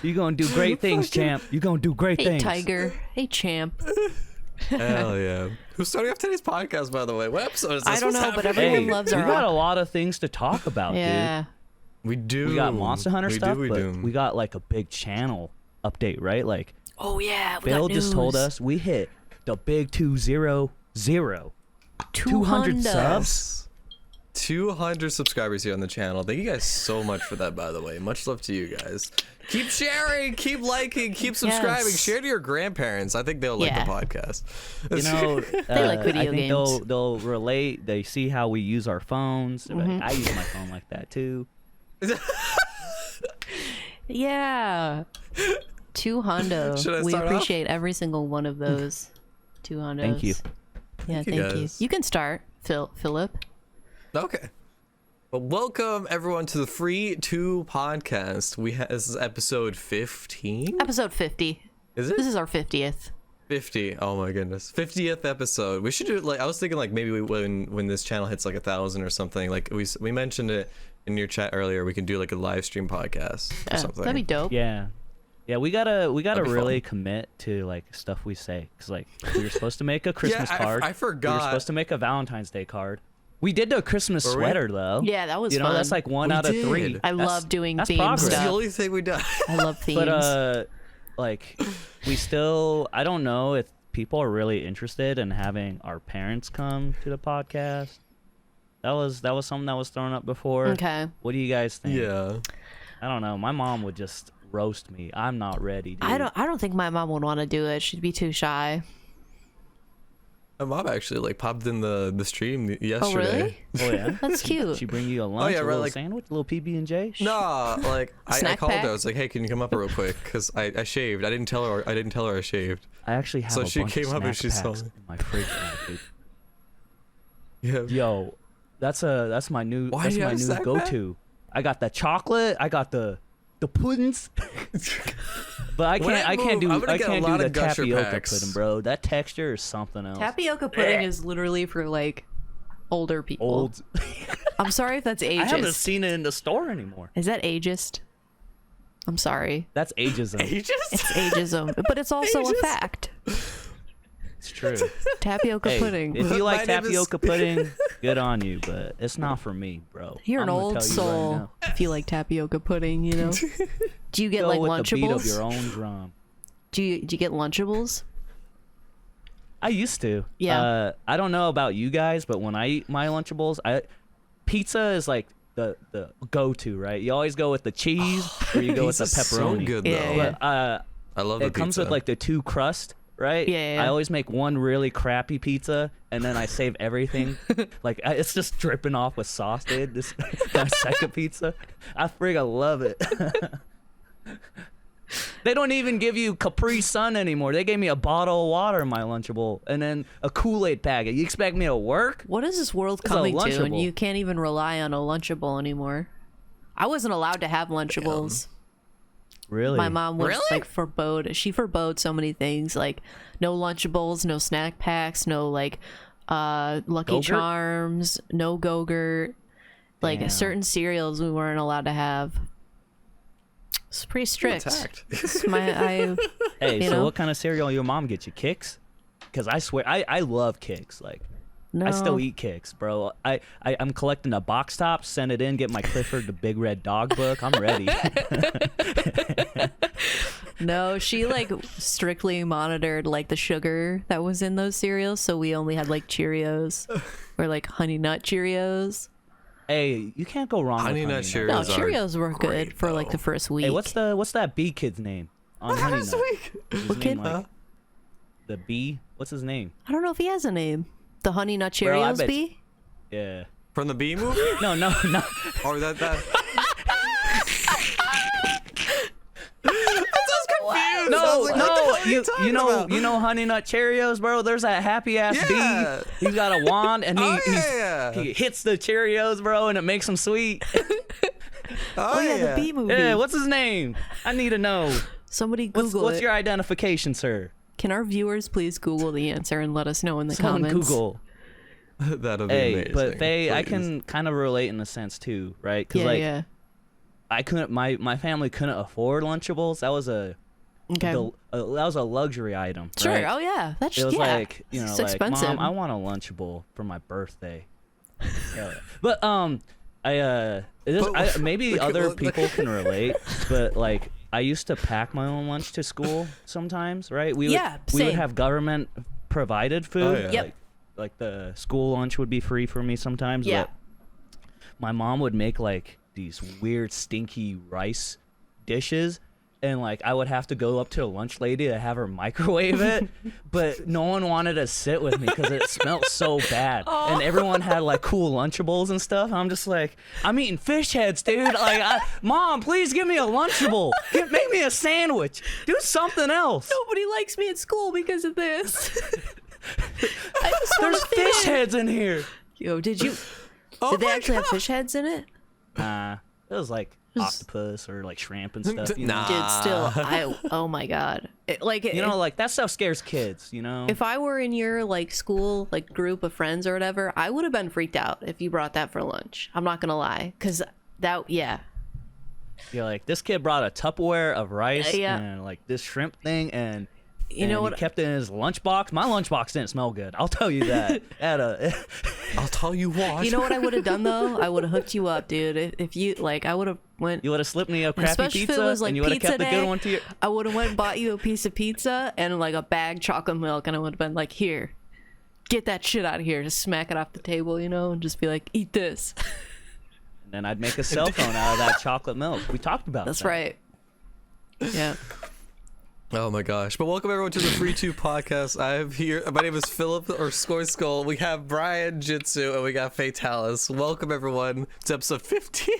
You gonna do great things, champ. You gonna do great things. Hey, Tiger. Hey, champ. Hell yeah. Who's starting off today's podcast, by the way? What episode is this? I don't know, but everyone loves we our... got a lot of things to talk about, yeah. dude. We do. We got Monster Hunter stuff, we but we got like a big channel update, right? Like, Oh, yeah. We Bill got just told news. us we hit the big 200. 200 subs. 200 subscribers here on the channel. Thank you guys so much for that, by the way. Much love to you guys. Keep sharing, keep liking, keep subscribing. Yes. Share to your grandparents. I think they'll like the podcast. You know, They like video I think games. they'll relate. They see how we use our phones. Like, I use my phone like that too. Yeah. 200. Should I We start off? appreciate every single one of those 200s. Thank you. Yeah, Thank you, thank you. guys. You can start, Philip. Okay. Well, welcome everyone to the Free2Podcast. This is episode 15. Episode 50. Is it This is our 50th. 50? Oh my goodness, 50th episode. We should do it like I was thinking, like maybe when this channel hits like 1,000 or something. Like we mentioned it in your chat earlier. We can do like a live stream podcast or something. That'd be dope. Yeah, we gotta be really fun. commit to like stuff we say, because like we were supposed to make a Christmas card. I forgot. We were supposed to make a Valentine's Day card. We did the Christmas Were we? sweater though. Yeah, that was You know, fun. that's like one We out of did. 3. I That's- love doing that's themed progress. It's the stuff. only thing we done. I love themes. But like we still, I don't know if people are really interested in having our parents come to the podcast. That was something that was thrown up before. Okay. What do you guys think? Yeah. I don't know. My mom would just roast me. I'm not ready, dude. I don't think my mom would want to do it. She'd be too shy. My mom actually like popped in the stream yesterday. Oh, really? Oh yeah. That's cute. She bring you a lunch, yeah, a right, little like- sandwich, a little PB&J. Nah, like I Snack called pack? her. I was like, "Hey, can you come up real quick?" Because I shaved. I didn't tell her I shaved. I actually have So a she bunch came of up and snack she saw packs me. in my fridge now, dude. Yeah. Yo, that's my new Why do you have a snack pack? go-to. I got the chocolate. I got the puddings. But I When can't I move, do I'm gonna get a lot the of Gusher tapioca packs. pudding, bro. That texture is something else. Tapioca pudding is literally for like older people. Old. I'm sorry if that's I haven't ageist. seen it in the store anymore. Is that ageist? I'm sorry. That's ageism. Ages? It's ageism, but it's also a Ageist? fact. It's true. Tapioca Hey, pudding. if you like My name is- tapioca pudding, good on you, but it's not for me, bro. You're I'm an gonna old tell you soul right now. if you like tapioca pudding, you know. Do you get Go like with the beat of Lunchables? your own drum. Do you get Lunchables? I used to. Yeah. I don't know about you guys, but when I eat my Lunchables, pizza is like the go-to, right? You always go with the cheese or you go with the Pizza's so pepperoni. good though. Yeah, yeah. But I love the it comes pizza. with like the 2 crust, right? Yeah. I always make one really crappy pizza and then I save everything. Like it's just dripping off with sauce, dude. This my second pizza, I friggin' love it. They don't even give you Capri Sun anymore. They gave me a bottle of water in my Lunchable and then a Kool-Aid packet. You expect me to work? What is this world It's a coming to? And Lunchable. you can't even rely on a Lunchable anymore. I wasn't allowed to have Lunchables. Really? My mom was Really? like she forbade so many things, like no Lunchables, no snack packs, no like Lucky Go-Gurt? Charms, no Go-Gurt, like Damn. certain cereals we weren't allowed to have. It's pretty strict. Attacked. Hey, you so know? what kind of cereal your mom get you? Kicks? Because I swear, I love Kicks. Like, No. I still eat Kicks, bro. I'm collecting a box top, send it in, get my Clifford the Big Red Dog book. I'm ready. No, she like strictly monitored like the sugar that was in those cereals, so we only had like Cheerios or like Honey Nut Cheerios. Hey, you can't go wrong Honey with Nut Honey Cheerios. No, are Cheerios were great, good for like though. the first week. Hey, what's that bee kid's name on Honey Nut? His What name, kid? like, the bee? What's his name? I don't know if he has a name. The Honey Nut Bro, I Cheerios bet- bee? Yeah. From the Bee movie? No. Or that No, you know Honey Nut Cheerios, bro. There's that happy ass Yeah. bee. He's got a wand and yeah. he hits the Cheerios, bro, and it makes them sweet. Oh yeah, the bee movie. Yeah, what's his name? I need to know. Somebody Google What's it. your identification, sir? Can our viewers please Google the answer and let us know in the Someone comments? Google. That'll be Hey, amazing. but Faye, I please. can kind of relate in a sense too, right? 'Cause Yeah, like yeah. I couldn't. My family couldn't afford Lunchables. That was a that was a luxury item. Sure. Right? Oh yeah. That's It was yeah. like, you know, It's like, expensive. Mom, I want a Lunchable for my birthday. Yeah. But maybe other people can relate, but like I used to pack my own lunch to school sometimes, right? We would same. have government provided food. Oh, yeah. Yep. Like the school lunch would be free for me sometimes. Yeah. But my mom would make like these weird stinky rice dishes, and like I would have to go up to the lunch lady to have her microwave it, but no one wanted to sit with me because it smelled so bad. And everyone had like cool Lunchables and stuff. And I'm just like, I'm eating fish heads, dude. Like, Mom, please give me a Lunchable. Make me a sandwich. Do something else. Nobody likes me at school because of this. I just want There's to fit fish in. heads in here. Yo, did you? Oh Did they my actually have God. fish heads in it? It was like octopus or like shrimp and stuff. You know? Nah. Dude, still, oh my god, You know, like that stuff scares kids. You know. if I were in your like school like group of friends or whatever, I would have been freaked out if you brought that for lunch. I'm not gonna lie, because yeah. You're like, this kid brought a Tupperware of rice Yeah. and like this shrimp thing, and You know he what? kept it in his lunchbox. My lunchbox didn't smell good. I'll tell you that. I'll tell you what. You know what I would have done though? I would have hooked you up, dude. If you like, I would have went. You would have slipped me a crappy Especially if pizza, it was like and you would have pizza kept the day, good one to your. I would have went and bought you a piece of pizza and like a bag chocolate milk, and I would have been like, "Here, get that shit out of here." Just smack it off the table, you know, and just be like, "Eat this." And then I'd make a cell phone out of that chocolate milk. We talked about That's that. right. Yeah. Oh my gosh. But welcome everyone to the Free2Podcast. I have here, my name is Philip or SkojSkull. We have Brian, Jitsu, and we got Fayetalis. Welcome everyone to episode 15.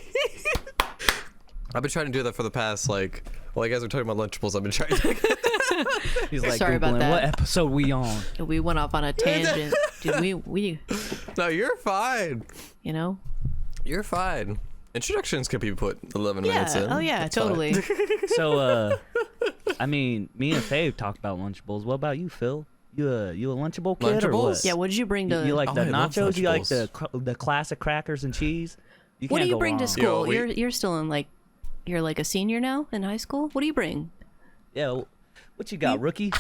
I've been trying to do that for the past, like, while you guys are talking about Lunchables, I've been trying to. He's like, Sorry about Googling, that. what episode we on? We went off on a tangent. Dude, we No, you're fine. you know? You're fine. Introductions can be put 11 minutes in. Oh yeah, That's fine. totally. So, I mean, me and Faye talked about Lunchables. What about you, Phil? You a Lunchable kid or Lunchables? what? Yeah, what did you bring to You like Oh, the I love nachos? You like Lunchables. the classic crackers and cheese? You What do can't you go bring to wrong. school? Yo, You're still in like you're like a senior now in high school? What do you bring? Yeah, what you got, rookie?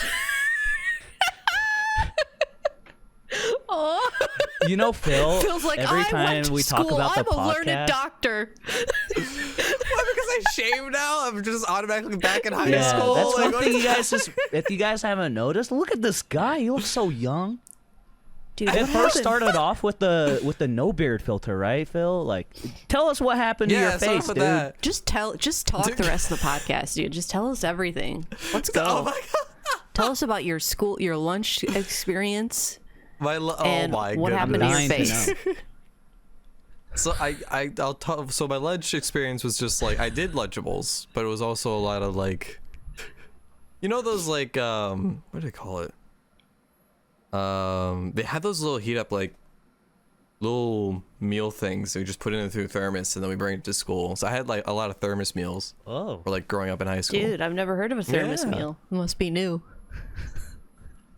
Oh, You know, Phil. feels like every I time went to we school. talk about I'm the a podcast, learned doctor. What, because I shaved now? I'm just automatically back in high yeah, school? that's Like, one thing you guys just. If you guys haven't noticed, look at this guy. He looks so young. Dude, It what first happened? started off with the no beard filter, right, Phil? Like, tell us what happened to your Yeah, start face, with dude. that. Just talk the rest of the podcast, dude. Just tell us everything. Let's go. Oh my god. Tell us about your school, your lunch experience, Oh and my what goodness. happened to your Dying to face. know. So I'll talk. So my lunch experience was just like I did Lunchables, but it was also a lot of like, you know those like what do they call it? They had those little heat up like little meal things. So we just put it in through thermos and then we bring it to school. So I had like a lot of thermos meals Oh, for like growing up in high school. Dude, I've never heard of a thermos Yeah. meal. It must be new.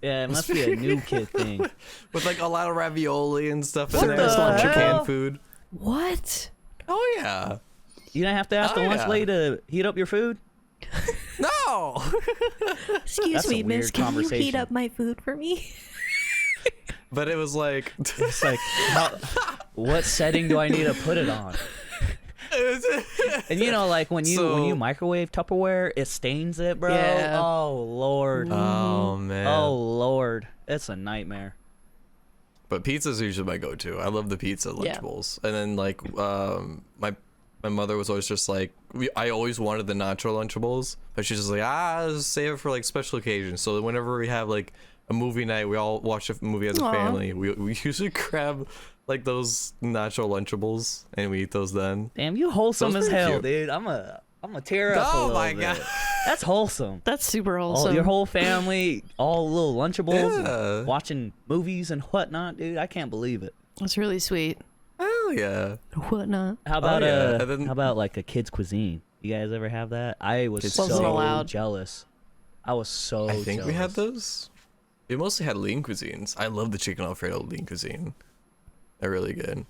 yeah, it must be a new kid thing. With like a lot of ravioli and stuff in What there. the Just a bunch of hell? canned food. What? Oh yeah. You didn't have to ask Oh, the lunch yeah. lady to heat up your food. No. Excuse That's a me, miss. weird Can you heat conversation. up my food for me? But it was like. It's like, what setting do I need to put it on? And you know, like when you So- microwave Tupperware, it stains it, bro. Yeah. Oh lord. Oh man. Oh lord, it's a nightmare. But pizza's usually my go-to. I love the pizza Yeah. Lunchables. And then like my mother was always just like I always wanted the nacho Lunchables, but she's just like just save it for like special occasions. So whenever we have like a movie night, we all watch a movie as a Aw. family. We usually grab like those nacho Lunchables and we eat those then. Damn, you wholesome Those as pretty hell, cute. dude. I'm a tear up. a Oh little my bit. god. That's wholesome. That's super All, wholesome. your whole family, all little Lunchables, Yeah. and watching movies and whatnot, dude. I can't believe it. That's really sweet. Hell yeah. Whatnot? How about yeah, and then- how about like a kid's cuisine? You guys ever have that? I was Kids' so Wasn't allowed. jealous. I was so. I think we had jealous. those. We mostly had lean cuisines. I love the chicken Alfredo lean cuisine. They're really good.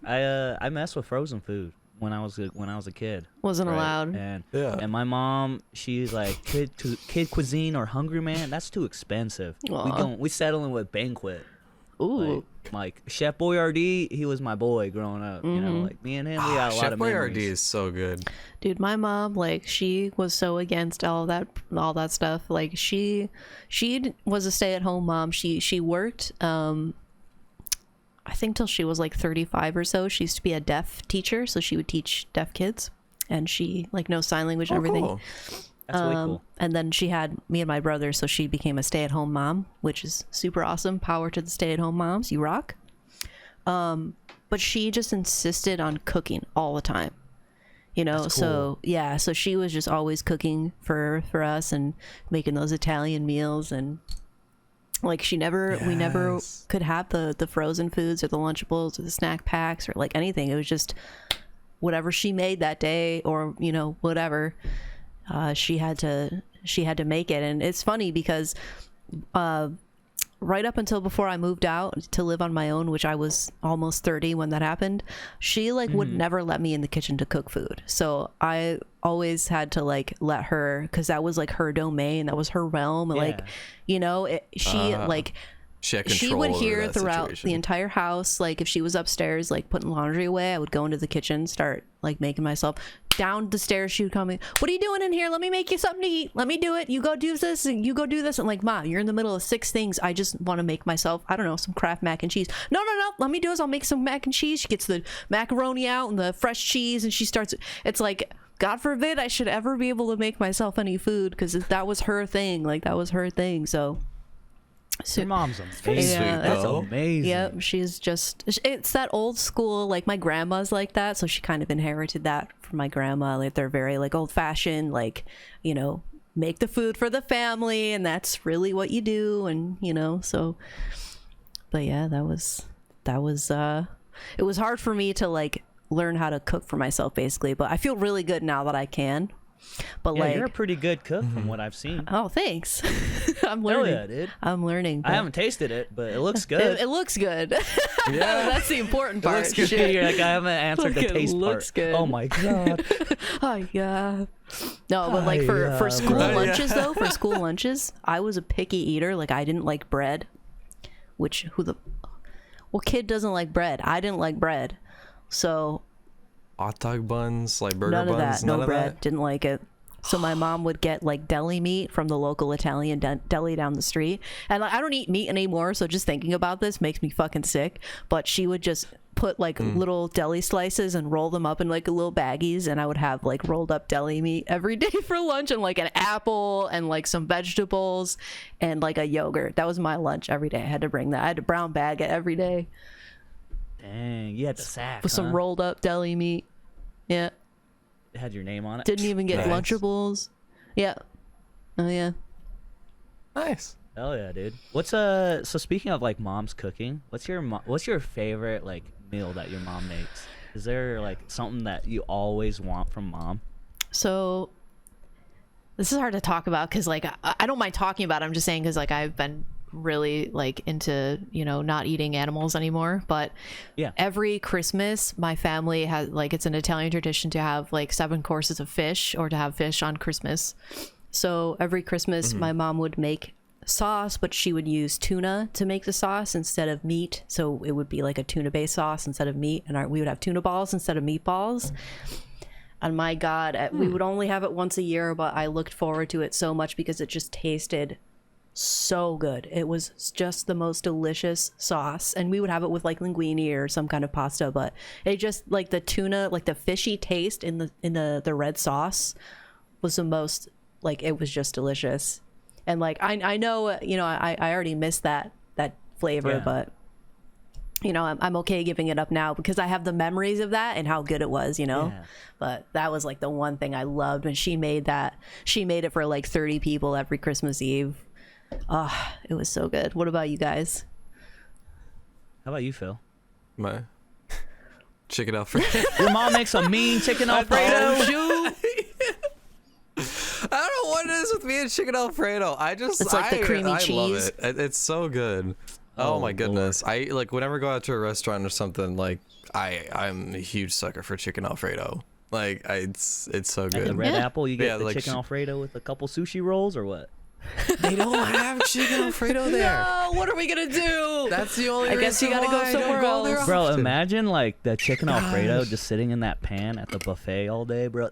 I mess with frozen food. when I was a kid. Wasn't Right. allowed. And my mom, she's like, kid cuisine or Hungry Man, that's too expensive. Aw. We settling with Banquet. Ooh. Like Chef Boyardee, he was my boy growing up. You know, like me and him, we got a lot Chef of Boyardee memories. is so good. Dude, my mom, like, she was so against all that stuff. Like, she was a stay-at-home mom. She worked, I think till she was like 35 or so. She used to be a deaf teacher, so she would teach deaf kids, and she like knows sign language and everything. Cool. That's way cool. And then she had me and my brother, so she became a stay-at-home mom, which is super awesome. Power to the stay-at-home moms, you rock. But she just insisted on cooking all the time, you know. That's So yeah, so she was just always cooking for us and making those Italian meals, and like we never Yes. could have the frozen foods or the Lunchables or the snack packs or like anything. It was just whatever she made that day, or you know, whatever. She had to make it. And it's funny because right up until before I moved out to live on my own, which I was almost 30 when that happened, she like would never let me in the kitchen to cook food. So I always had to like let her, because that was like her domain, that was her realm. And like, you know, she would hear throughout the entire house, like if she was upstairs like putting laundry away, I would go into the kitchen, start like making myself. Down the stairs she would come in, what are you doing in here? Let me make you something to eat. Let me do it. You go do this and you go do this. And like, Ma, you're in the middle of 6 things. I just want to make myself, I don't know, some Kraft mac and cheese. No, let me do this. I'll make some mac and cheese. She gets the macaroni out and the fresh cheese, and she starts. It's like, God forbid I should ever be able to make myself any food, because that was her thing. Like, that was her thing. So Your mom's amazing. Yeah, That's though. amazing. yep, she's just, it's that old school, like my grandma's like that, so she kind of inherited that from my grandma. Like, they're very like old fashioned, like, you know, make the food for the family, and that's really what you do. And you know, so but yeah, that was it was hard for me to like learn how to cook for myself, basically, but I feel really good now that I can. But Yeah, like, you're a pretty good cook from what I've seen. oh, thanks. I'm Hell learning. yeah, dude. I'm learning. I but haven't tasted it, but it looks good. It looks good. Yeah. That's the important part. looks good. Shit. You're like, I haven't answered the Look, it taste looks part. good. Oh my god. Oh yeah. No, but like for school bro. lunches though, for school lunches, I was a picky eater. Like, I didn't like bread. What kid doesn't like bread? I didn't like bread. So Hot dog buns, like burger none of buns, that. No none of bread. that. Didn't like it. So my mom would get like deli meat from the local Italian deli down the street. And like, I don't eat meat anymore, so just thinking about this makes me fucking sick. But she would just put like little deli slices and roll them up in like little baggies, and I would have like rolled up deli meat every day for lunch, and like an apple and like some vegetables and like a yogurt. That was my lunch every day. I had to bring that. I had to brown bag it every day Dang, you had the sack. with some rolled up deli meat. Yeah. It had your name on it. Didn't even get Nice. Lunchables. Yeah. Oh yeah. Nice. Hell yeah, dude. What's so speaking of like mom's cooking, what's your favorite like meal that your mom makes? Is there like something that you always want from mom? So this is hard to talk about because like I don't mind talking about it. I'm just saying because like I've been really like into, you know, not eating animals anymore. But Yeah. every Christmas my family has like, it's an Italian tradition to have like 7 courses of fish, or to have fish on Christmas. So every Christmas my mom would make sauce, but she would use tuna to make the sauce instead of meat. So it would be like a tuna based sauce instead of meat, and we would have tuna balls instead of meatballs. And my God, we would only have it once a year, but I looked forward to it so much because it just tasted so good. It was just the most delicious sauce, and we would have it with like linguine or some kind of pasta. But it just like the tuna, like the fishy taste in the red sauce was the most, like, it was just delicious. And like I know, you know, I already missed that flavor, Yeah. but you know, I'm okay giving it up now because I have the memories of that and how good it was, you know. Yeah. But that was like the one thing I loved when she made that. She made it for like 30 people every Christmas Eve. Oh, it was so good. What about you guys? How about you, Phil? My chicken Alfredo. Your mom makes a mean chicken Alfredo. I don't know what it is with me and chicken Alfredo. It's like the creamy I love cheese. it. It's so good. Oh my Lord. goodness. I like whenever I go out to a restaurant or something, like I'm a huge sucker for chicken Alfredo. Like it's so At the good. Red Apple, you get Yeah, the like chicken Alfredo with a couple sushi rolls, or what? They don't have chicken Alfredo there. No, what are we gonna do? That's the only I guess you reason gotta go why I don't somewhere go there else. Bro, often. imagine like the chicken Alfredo just sitting in that pan at the buffet all day, bro.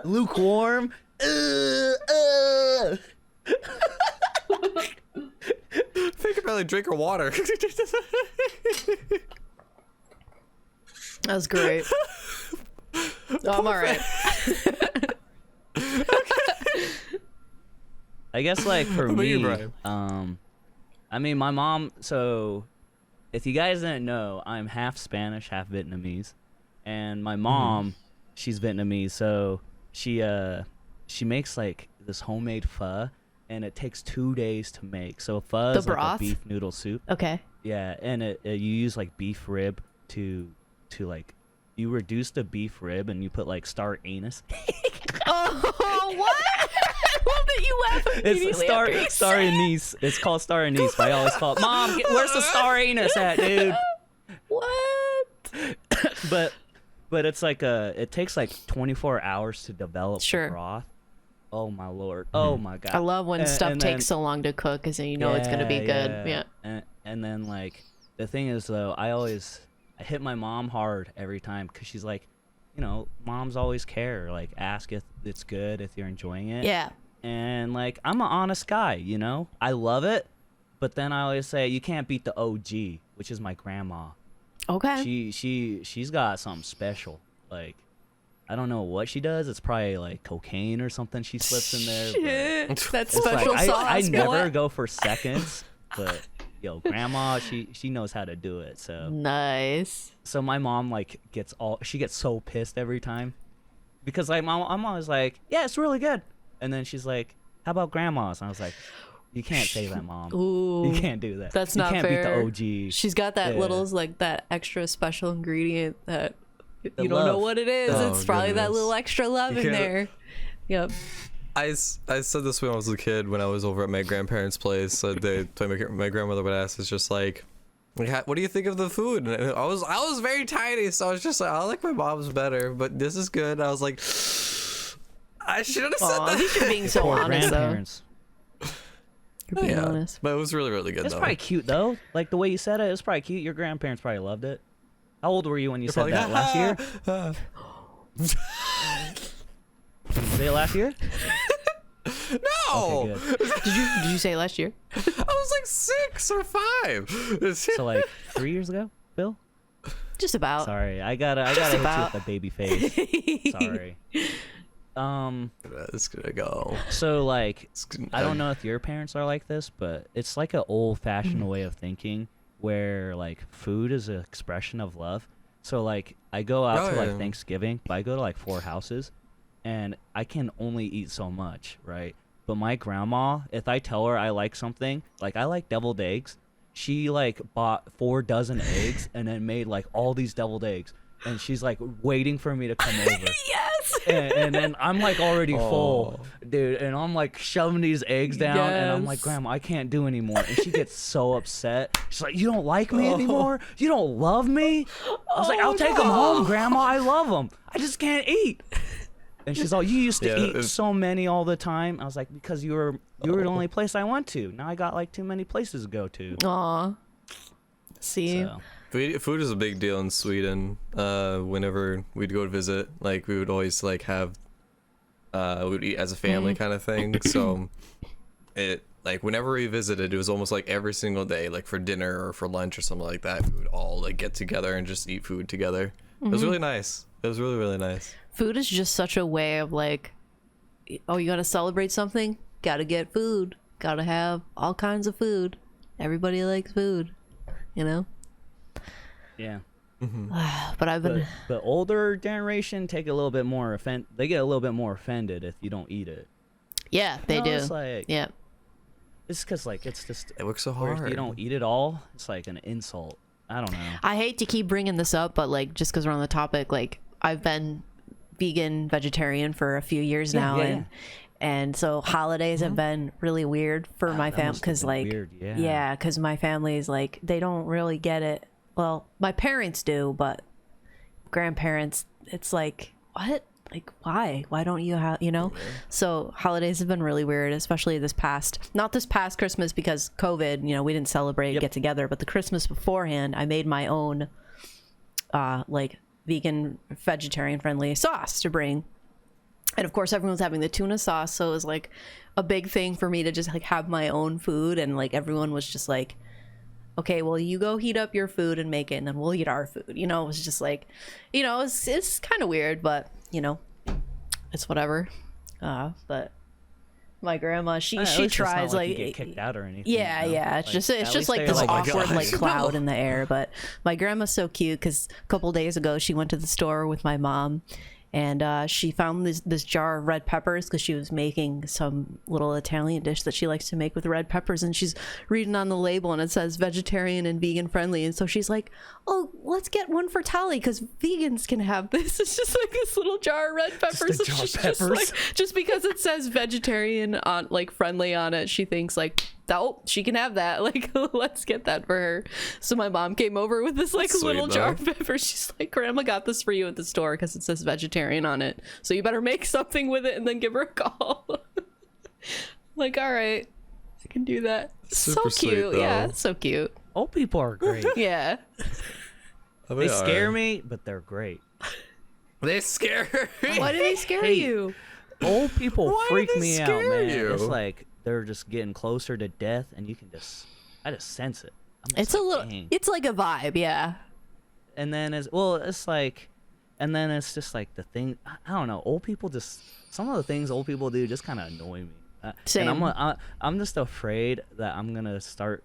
Lukewarm. Think about like drink her water. That was great. Oh, I'm all right. I guess like for What about you, me, Brian? I mean my mom. So, if you guys didn't know, I'm half Spanish, half Vietnamese, and my mom, she's Vietnamese. So she makes like this homemade pho, and it takes 2 days to make. So pho is like a broth? beef noodle soup. Okay. Yeah, and you use like beef rib to like you reduce the beef rib and you put like star anise. Oh, what? I love that you laugh It's immediately after you star say it. anise. It's called star anise. But I always call it, Mom, where's the star anise at, dude? What? But it's like it takes like 24 hours to develop Sure. the broth. Oh my lord. Oh my god. I love when stuff and takes then- so long to cook, because then you know it's gonna be good. Yeah. And then like the thing is though, I hit my mom hard every time because she's like, you know, moms always care. Like ask if it's good, if you're enjoying it. Yeah. And like I'm an honest guy, you know. I love it, but then I always say you can't beat the OG, which is my grandma. Okay. She's got something special. Like I don't know what she does. It's probably like cocaine or something she slips in there. but Shit. That's it's special like, sauce. I never boy. go for seconds, but yo, grandma, she knows how to do it. So Nice. so my mom like gets so pissed every time because like I'm always like, yeah, it's really good, and then she's like, how about grandma's? And I was like, you can't say that, Mom. Ooh. You can't do that. That's you not can't fair. beat the OG. She's got that Yeah. little, like, that extra special ingredient that you The don't know love. what it is. Oh, it's probably that goodness. little extra love in Yeah. there. Yep. I said this when I was a kid, when I was over at my grandparents' place. My grandmother would ask, it's just like, what do you think of the food? And I was very tiny, so I was just like, I like my mom's better, but this is good. I was like, I should have said Aw, at that. least you're being so Poor honest, though. grandparents. You're being Yeah, honest. but it was really, really good It's though. probably cute though. Like the way you said it, it's probably cute. Your grandparents probably loved it. How old were you when you said Probably, that last year? Did you say it last year? No, Okay, good. Did you say last year? I was like 6 or 5. So like 3 years ago, Bill? Just about. Sorry, I gotta hit you about. with the baby face. Sorry. It's gonna go. So like, I don't know. know if your parents are like this, but it's like an old-fashioned way of thinking where like food is an expression of love. So like, I go out Oh, to like yeah. Thanksgiving, but I go to like 4 houses, and I can only eat so much, right? But my grandma, if I tell her I like something, like I like deviled eggs, she like bought 4 dozen eggs and then made like all these deviled eggs, and she's like waiting for me to come over. Yes. And then I'm like already full, Oh. dude, and I'm like shoving these eggs down, and I'm like, Yes. Grandma, I can't do anymore. And she gets so upset. She's like, you don't like me anymore? You don't love me? I was like, I'll take them home, Grandma. I love them. I just can't eat. And she's all, you used to Yeah, eat it's- so many all the time. I was like, because you were the only place I went to. Now I got like too many places to go to. Aw. See? So. Food is a big deal in Sweden. Whenever we'd go to visit, like we would always like have, we'd eat as a family kind of thing. So, it like whenever we visited, it was almost like every single day, like for dinner or for lunch or something like that. We would all like get together and just eat food together. It was really nice. It was really, really nice. Food is just such a way of like, oh, you gotta celebrate something? Gotta get food. Gotta have all kinds of food. Everybody likes food, you know? Yeah. But I've been. But older generation take a little bit more they get a little bit more offended if you don't eat it. Yeah, they No, do. it's like- Yeah. It's because like it's just It works so where if hard. you don't eat it all, it's like an insult. I don't know. I hate to keep bringing this up, but like, just because we're on the topic, like, I've been vegan, vegetarian for a few years now, yeah, and And so holidays have been really weird for my that family must have because been like weird, yeah. yeah, because my family's like they don't really get it. Well, my parents do, but grandparents, it's like what? Like why? Why don't you have So holidays have been really weird, especially not this past Christmas because COVID. We didn't celebrate get together, but the Christmas beforehand, I made my own like vegan, vegetarian friendly sauce to bring. And of course everyone's having the tuna sauce, so it was like a big thing for me to just like have my own food, and like everyone was just like, okay, well you go heat up your food and make it and then we'll eat our food. It was just like, it's kind of weird, but it's whatever. But my grandma, she tries like get kicked out or anything. Yeah. It's just like this awkward like cloud in the air. But my grandma's so cute because a couple days ago she went to the store with my mom, and she found this jar of red peppers because she was making some little Italian dish that she likes to make with red peppers, and she's reading on the label and it says vegetarian and vegan friendly, and so she's like, oh, let's get one for Tally because vegans can have this. It's just like this little jar of red peppers. Just a jar of peppers. Just because it says vegetarian on like friendly on it, she thinks like, oh, she can have that. Like, let's get that for her. So my mom came over with this like little jar of peppers. She's like, Grandma got this for you at the store because it says vegetarian on it. So you better make something with it and then give her a call. Like, all right, I can do that. Super so cute. sweet, Yeah, so cute. Old people are great. Yeah. They scare me, but they're great. They scare me. Why do they scare you? Old people freak me out, man. you? It's like they're just getting closer to death, and I just sense it. It's a little. Dang. It's like a vibe, yeah. And then it's just like the thing. I don't know. Old people some of the things old people do just kind of annoy me. Same. And I'm just afraid that I'm gonna start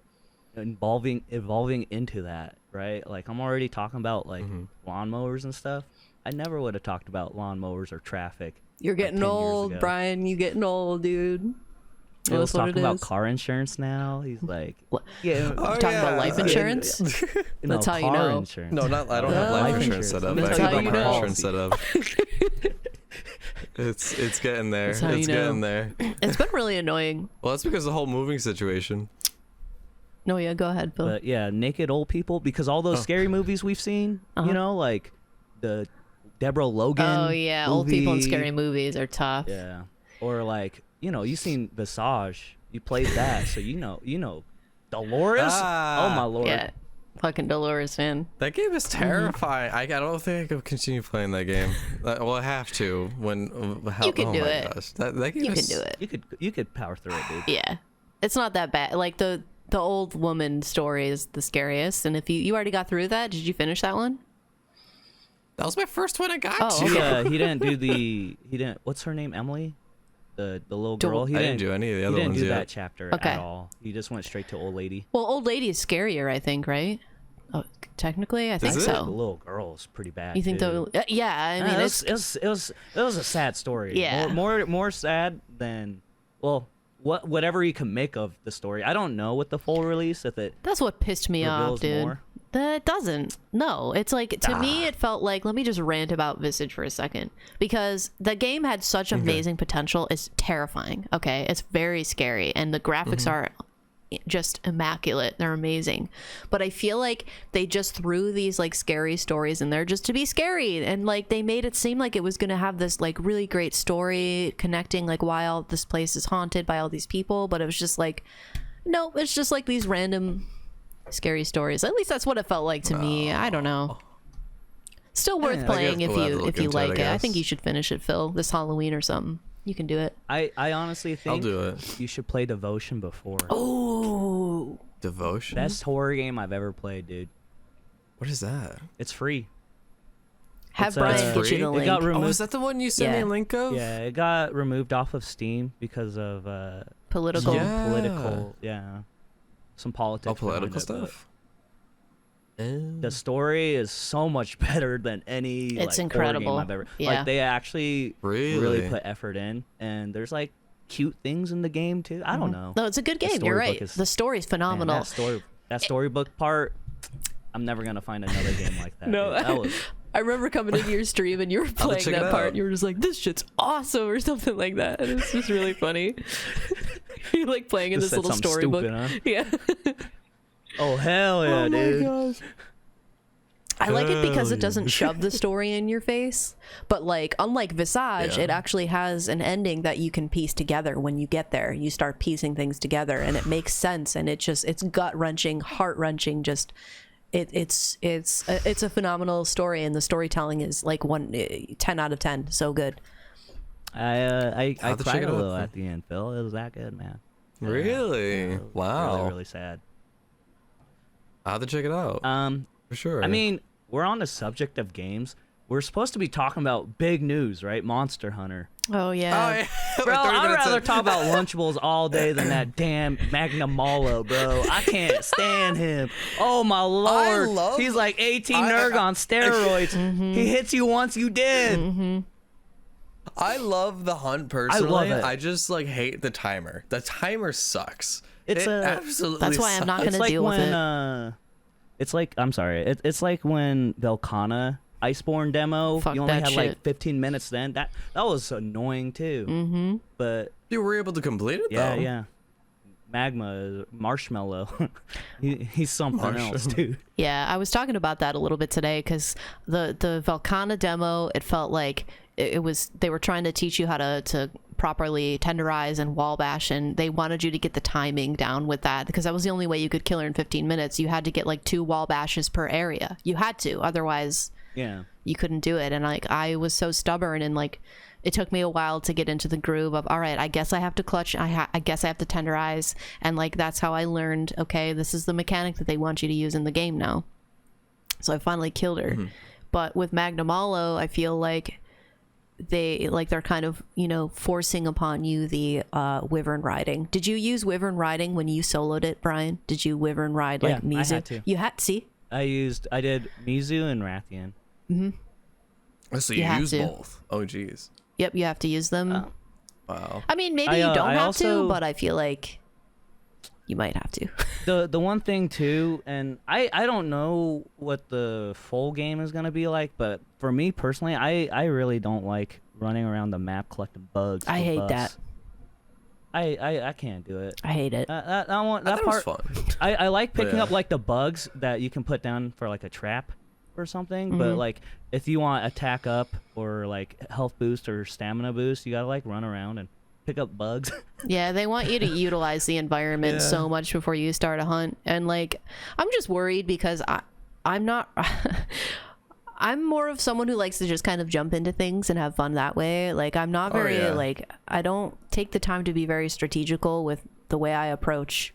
evolving into that, right? Like I'm already talking about like lawnmowers and stuff. I never would have talked about lawnmowers or traffic. You're getting old, Brian. You getting old, dude. He was talking about car insurance now. He's like, what? Yeah, Talking about life insurance. That's how you know. Insurance. No, I don't have life insurance set up. That's I how have you car know. insurance set up. It's getting there. That's how It's you know. getting there. It's been really annoying. Well, that's because of the whole moving situation. No, yeah, go ahead, Phil. But yeah, naked old people, because all those scary movies we've seen, like the Deborah Logan. Oh yeah, old people in movie. scary movies are tough. Yeah, or like you've seen Visage. You played that, so you know Dolores. Oh my lord. Yeah, fucking Dolores, man. That game is terrifying. I don't think I could continue playing that game. Well, I have to when. You can do it. Gosh. That game You is, can do it. You could power through it, dude. Yeah, it's not that bad. Like the old woman story is the scariest. And if you already got through that, did you finish that one? That was my first one I got Oh, to. okay. He didn't. What's her name? Emily, the little girl. I didn't do any of the other He didn't ones do yet. that chapter Okay. at all. He just went straight to old lady. Well, old lady is scarier, I think, right? Oh, technically, I think it? The so. little girl is pretty bad. You think too. yeah, I mean, it was a sad story. Yeah. More sad than whatever you can make of the story. I don't know what the full release if it that's what pissed me off, reveals dude. more. That doesn't. No, it's like to me it felt like, let me just rant about Visage for a second, because the game had such amazing potential. It's terrifying. Okay, it's very scary, and the graphics are just immaculate. They're amazing, but I feel like they just threw these like scary stories in there just to be scary, and like they made it seem like it was gonna have this like really great story connecting like why all this place is haunted by all these people, but it was just like, no, it's just like these random scary stories. At least that's what it felt like to me. I don't know. Still worth Yeah. playing I guess we'll have to look if you into like it, it. I I think guess. you should finish it, Phil, this Halloween or something. You can do it. I honestly think I'll do it. you should play Devotion before. Oh, Devotion? Best horror game I've ever played, dude. What is that? It's free. have It's, Brian get you free? the It link. got Oh, removed. is that the one you sent me Yeah. a link of? Yeah, it got removed off of Steam because of Political. some Yeah. political, some politics. Oh, political behind it, but stuff? The story is so much better than any It's like, horror incredible. game I've ever. Yeah. Like they actually Really? put effort in, and there's like cute things in the game too. I don't know. No, it's a good The game. You're storybook right. is- The story's Man, phenomenal. that storybook part, I'm never gonna find another game like that. No. dude. That was I remember coming into your stream and you were playing check it that part. out. You were just like, "This shit's awesome" or something like that. And it's just really funny. You're like playing in Just this said little something storybook. stupid, Yeah. Oh hell yeah, dude! Gosh. I like it because it doesn't shove the story in your face, but like unlike Visage, it actually has an ending that you can piece together when you get there. You start piecing things together and it makes sense, and it's gut-wrenching, heart-wrenching, just it's a phenomenal story, and the storytelling is like 10 out of 10, so good. I I'll have to check cried it a out. little at the end, Phil. It was that good, man. Really? It was Wow. Really, really sad. I'll have to check it out. For sure. I mean, we're on the subject of games. We're supposed to be talking about big news, right? Monster Hunter. Oh yeah. Bro, I'd rather talk about Lunchables all day than that damn Magnamalo, bro. I can't stand him. Oh my lord. He's like 18 Nerg on steroids. He hits you once, you dead. I love the hunt personally. love it. I just like hate the timer. The timer sucks. It's it a- absolutely That's why I'm not sucks. gonna It's like deal with when it. it's like I'm sorry. It's like when Velkhana Iceborne demo. Fuck you only that had shit. like 15 minutes then. That was annoying too. But You were able to complete it yeah, though. yeah. Magma Marshmallow. He's something else, dude. Yeah, I was talking about that a little bit today because the Velkhana demo, it felt like it was they were trying to teach you how to properly tenderize and wall bash, and they wanted you to get the timing down with that because that was the only way you could kill her in 15 minutes. You had to get like 2 wall bashes per area. You had to, otherwise Yeah. you couldn't do it. And like I was so stubborn, and like it took me a while to get into the groove of, all right, I guess I have to clutch, I guess I have to tenderize, and like that's how I learned, okay, this is the mechanic that they want you to use in the game now. So I finally killed her. But with Magnamalo, I feel like they're kind of, you know, forcing upon you the wyvern riding. Did you use wyvern riding when you soloed it, Brian? Did you wyvern ride like Yeah, I Mizu? had to. You had, see? I did Mizu and Rathian. So You you have use to. both. Oh geez. Yep, you have to use them. Wow. I mean, maybe I, you don't I have also- to, but I feel like you might have to. The one thing too, and I don't know what the full game is gonna be like, but for me personally, I really don't like running around the map collecting bugs. I for hate buffs. that. I can't do it. I hate it. That one, I that thought it was part. fun. I like picking Yeah. up like the bugs that you can put down for like a trap or something. Mm-hmm. But like if you want attack up or like health boost or stamina boost, you gotta like run around and pick up bugs. Yeah, they want you to utilize the environment so much before you start a hunt. And like, I'm just worried because I'm not. I'm more of someone who likes to just kind of jump into things and have fun that way. Like, I'm not very like, I don't take the time to be very strategical with the way I approach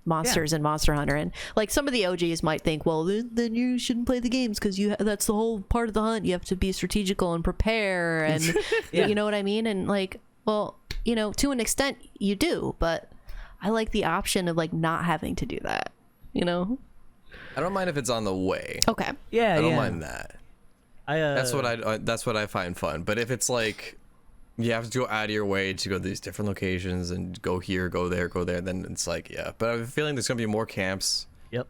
monsters and Monster Hunter. And like some of the OGs might think, well, then you shouldn't play the games because that's the whole part of the hunt. You have to be strategical and prepare, and you know what I mean. And like, well, you know, to an extent you do, but I like the option of like not having to do that. You know? I don't mind if it's on the way. Okay. Yeah, I don't mind that. That's That's what I find fun. But if it's like you have to go out of your way to go to these different locations and go here, go there, then it's like, yeah. But I have a feeling there's gonna be more camps. Yep.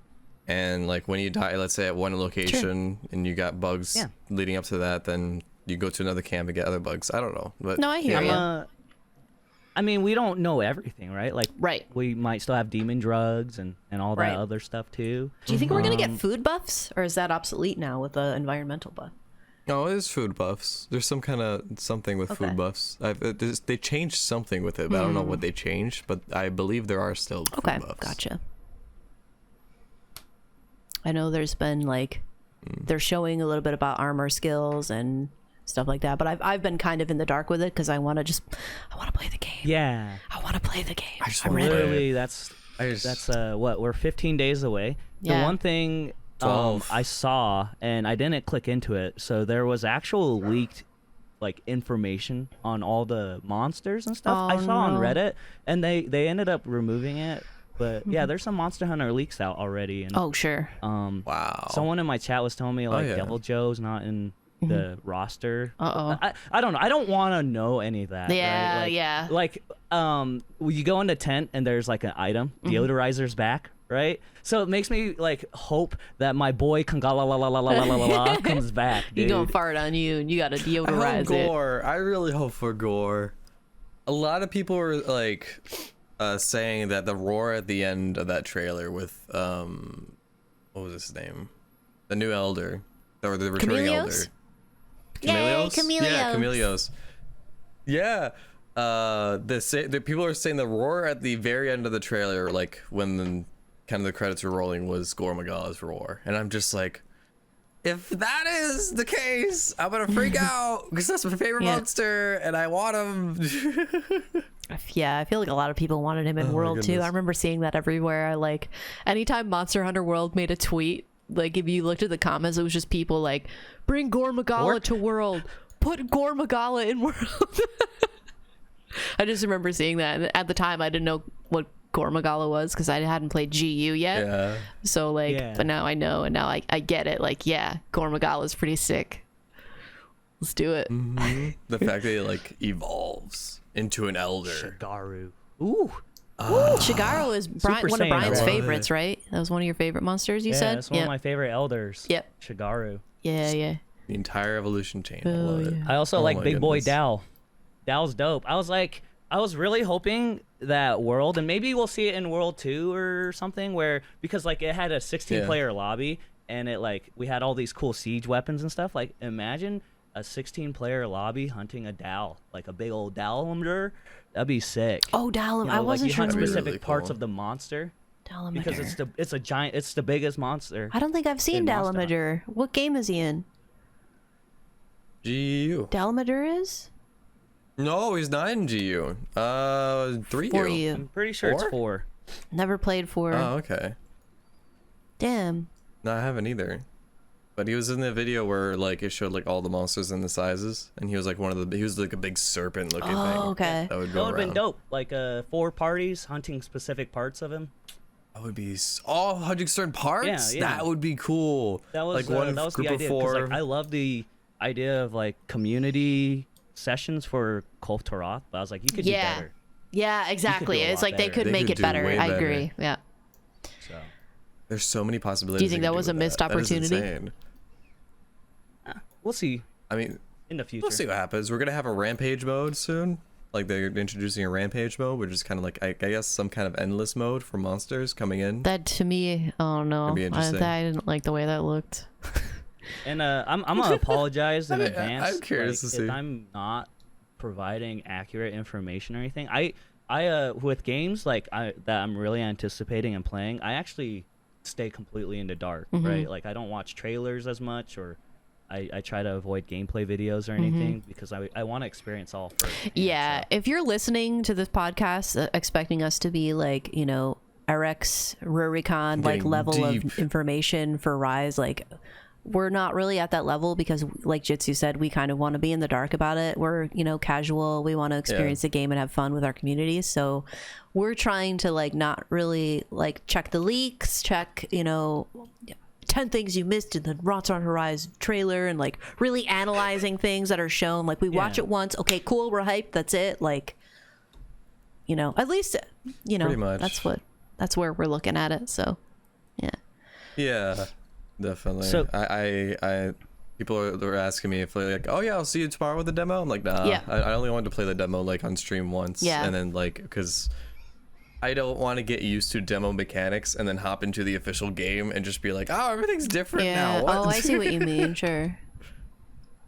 And like when you die, let's say at one location and you got bugs leading up to that, then you go to another camp and get other bugs. I don't know. But No, I hear you. I mean, we don't know everything, right? Like, Right. we might still have demon drugs and all Right. that other stuff too. Do you think we're gonna get food buffs, or is that obsolete now with the environmental buff? No, it is food buffs. There's some kind of something with Okay. food buffs. They changed something with it, but I don't know what they changed. But I believe there are still Okay, food buffs. gotcha. I know there's been like they're showing a little bit about armor skills and stuff like that, but I've been kind of in the dark with it because I want to play the game. Yeah. I want to play the game. I just I'm wanna ready. play it. Literally, that's what, we're 15 days away. Yeah. The one thing 12. I saw, and I didn't click into it, so there was actual leaked like information on all the monsters and stuff. I Oh, saw on no. Reddit, and they ended up removing it. But yeah, there's some Monster Hunter leaks out already, and Oh sure. Wow. someone in my chat was telling me like yeah. Devil Joe's not in the roster. Uh-oh. I don't know. I don't want to know any of that. Yeah, right? Like, yeah. Like, when you go in the tent and there's like an item, deodorizer's back. right? So it makes me like hope that my boy Kangala comes back, dude. He gonna fart on you, and you gotta I hope deodorize it. gore. I really hope for gore. A lot of people were like saying that the roar at the end of that trailer with what was his name? The new elder, or the returning Chameleos? elder. Yay, Chameleos? Yeah, Chameleos. Chameleos. Yeah. The people are saying the roar at the very end of the trailer, like when kind of the credits were rolling, was Gore Magala's roar, and I'm just like, if that is the case, I'm gonna freak out because that's my favorite monster, and I want him. Yeah, I feel like a lot of people wanted him in World too. I remember seeing that everywhere. Like anytime Monster Hunter World made a tweet, like if you looked at the comments, it was just people like, bring Gore Magala to World, put Gore Magala in World. I just remember seeing that, and at the time I didn't know what Gore Magala was because I hadn't played GU yet. Yeah. So like, but now I know, and now I get it. Like, yeah, Gore Magala is pretty sick. Let's do it. Mm-hmm. The fact that it like evolves into an elder. Shigaru. Ooh. Shigaru is one of Saiyan Brian's 11. favorites, right? That was one of your favorite monsters, you said? That's one of my favorite elders. Yep. Shigaru. Yeah. The entire evolution chain. I love it. I also like my Big Boy goodness. Dao. Dao's dope. I was really hoping that World, and maybe we'll see it in World 2 or something, where, because like it had a 16-player lobby, and it like, we had all these cool siege weapons and stuff. Like, imagine a 16-player lobby hunting a Dao, like a big old Dalamadur. That'd be sick. Oh, Dalam. You know, I like wasn't you sure. hunt That'd be specific really parts cool. of the monster Dalamadur. because it's a giant. It's the biggest monster. I don't think I've seen in Monster Hunter. Dalamadur. What game is he in? GU. Dalamadur is? No, he's not in GU. 3U. For you. I'm pretty sure it's 4. Never played for. Oh, okay. Damn. No, I haven't either. But he was in the video where like it showed like all the monsters and the sizes, and he was like he was like a big serpent looking thing. Okay. That would That go would have been around. dope. Like 4 parties hunting specific parts of him. That would be all hunting certain parts. Yeah. That would be cool. That was like one that was group the idea. of 'Cause, 4. like, I love the idea of like community sessions for Kolf Taroth, but I was like, you could do Yeah. better. Yeah, exactly. do a It's lot like they better. could They make could it do better. way I better. agree. Yeah. So There's so many possibilities. Do you think they that could was do a with missed That is opportunity? insane. we'll see I mean, in the future. we'll see what happens. We're gonna have a rampage mode soon. Like they're introducing a rampage mode, which is kind of like I guess some kind of endless mode for monsters coming in. That to me, oh no. Could be interesting. I didn't like the way that looked. And I'm gonna apologize in I mean, advance. I'm curious like, to see. if I'm not providing accurate information or anything. I with games like that I'm really anticipating and playing, I actually stay completely in the dark, right? Like I don't watch trailers as much, or I try to avoid gameplay videos or anything because I want to experience all first. Yeah, if you're listening to this podcast expecting us to be like, you know, RX Rurikon like Getting level deep. of information for Rise, like we're not really at that level because like Jitsu said, we kind of want to be in the dark about it. We're, you know, casual. We want to experience the game and have fun with our community. So we're trying to like not really like check the leaks, check, you know, 10 things you missed in the Monster Hunter Rise trailer, and like really analyzing things that are shown. Like we watch it once, okay, cool, we're hyped, that's it. Like, you know, at least, you know, Pretty much. that's where we're looking at it. So yeah. Yeah, definitely. So- I people are asking me if like, oh yeah, I'll see you tomorrow with the demo. I'm like, nah. Yeah. I only wanted to play the demo like on stream once. Yeah. And then like, because I don't want to get used to demo mechanics and then hop into the official game and just be like, oh, everything's different Yeah. now. What? Oh, I see what you mean. Sure.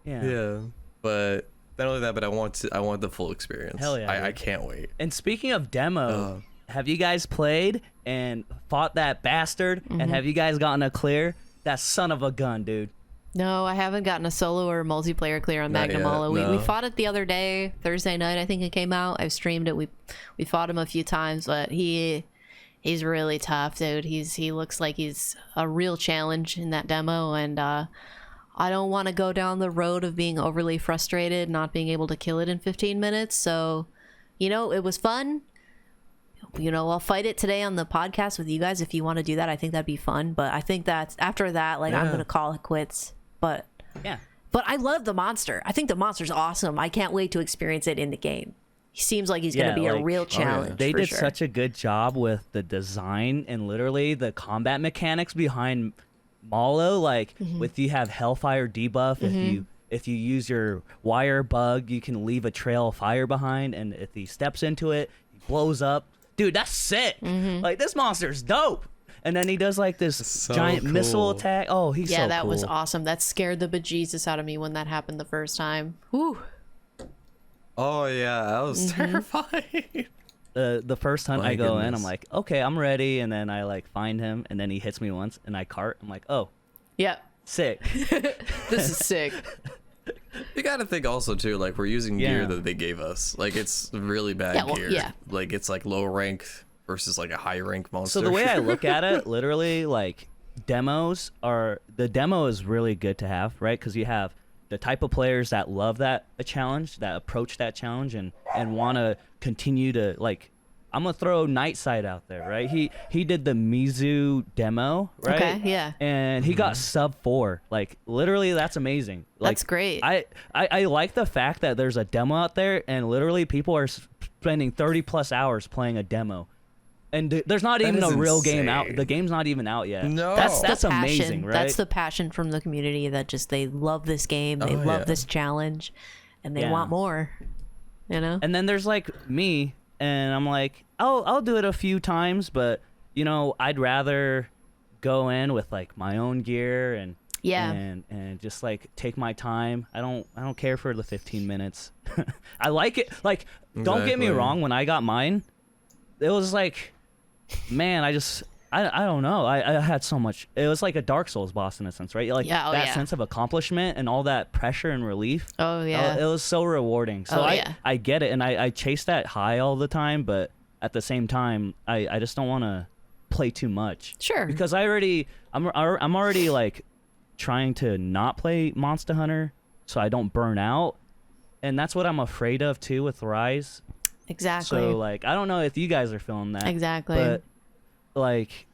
Yeah. Yeah, but not only that, but I want the full experience. Hell yeah, I dude. can't wait. And speaking of demo, have you guys played and fought that bastard? And have you guys gotten a clear? That son of a gun, dude. No, I haven't gotten a solo or multiplayer clear on Not yet, Magnamalo. We no. fought it the other day, Thursday night, I think it came out. I've streamed it. We fought him a few times, but he's really tough, dude. He looks like he's a real challenge in that demo, and I don't want to go down the road of being overly frustrated, not being able to kill it in 15 minutes. So, you know, it was fun. You know, I'll fight it today on the podcast with you guys if you want to do that. I think that'd be fun. But I think that after that, like, I'm Yeah. going to call it quits. But Yeah. I love the monster. I think the monster's awesome. I can't wait to experience it in the game. he seems like he's gonna be a real challenge. They did sure. such a good job with the design and literally the combat mechanics behind Malo. Like with you have Hellfire debuff, if you use your wire bug, you can leave a trail of fire behind, and if he steps into it, he blows up. Dude, that's sick. Like this monster's dope. And then he does like this giant missile attack. Oh, he's so cool. Yeah, that was awesome. That scared the bejesus out of me when that happened the first time. Whew. Oh yeah, that was terrifying. The first time I go in, goodness. I'm like, okay, I'm ready, and then I like find him, and then he hits me once, and I cart. I'm like, oh, Yeah. sick. This is sick. You gotta think also too, like we're using gear that they gave us. Like it's really bad gear. Yeah. Like it's like low rank versus like a high rank monster. So the way I look at it, literally, like the demo is really good to have, right? Because you have the type of players that love that a challenge, that approach that challenge, and want to continue to like. I'm gonna throw Nightside out there, right? He did the Mizu demo, right? Okay, yeah. And he got sub 4. Like literally, that's amazing. Like, That's great. I like the fact that there's a demo out there, and literally people are spending 30+ hours playing a demo. And there's not even a real game out. The game's not even out yet. No. That's the amazing, passion. right? That's the passion from the community that just they love this game, they love this challenge, and they want more. You know. And then there's like me, and I'm like, I'll do it a few times, but you know, I'd rather go in with like my own gear and and just like take my time. I don't care for the 15 minutes. I like it. Like, don't get me wrong. When I got mine, it was like, man, I don't know. I had so much. It was like a Dark Souls boss in a sense, right? Like that sense of accomplishment and all that pressure and relief. Oh yeah. It was so rewarding. So I get it, and I chase that high all the time, but at the same time, I just don't want to play too much. Sure. Because I'm already like trying to not play Monster Hunter so I don't burn out, and that's what I'm afraid of too with Rise. Exactly. So like I don't know if you guys are feeling that. Exactly. But like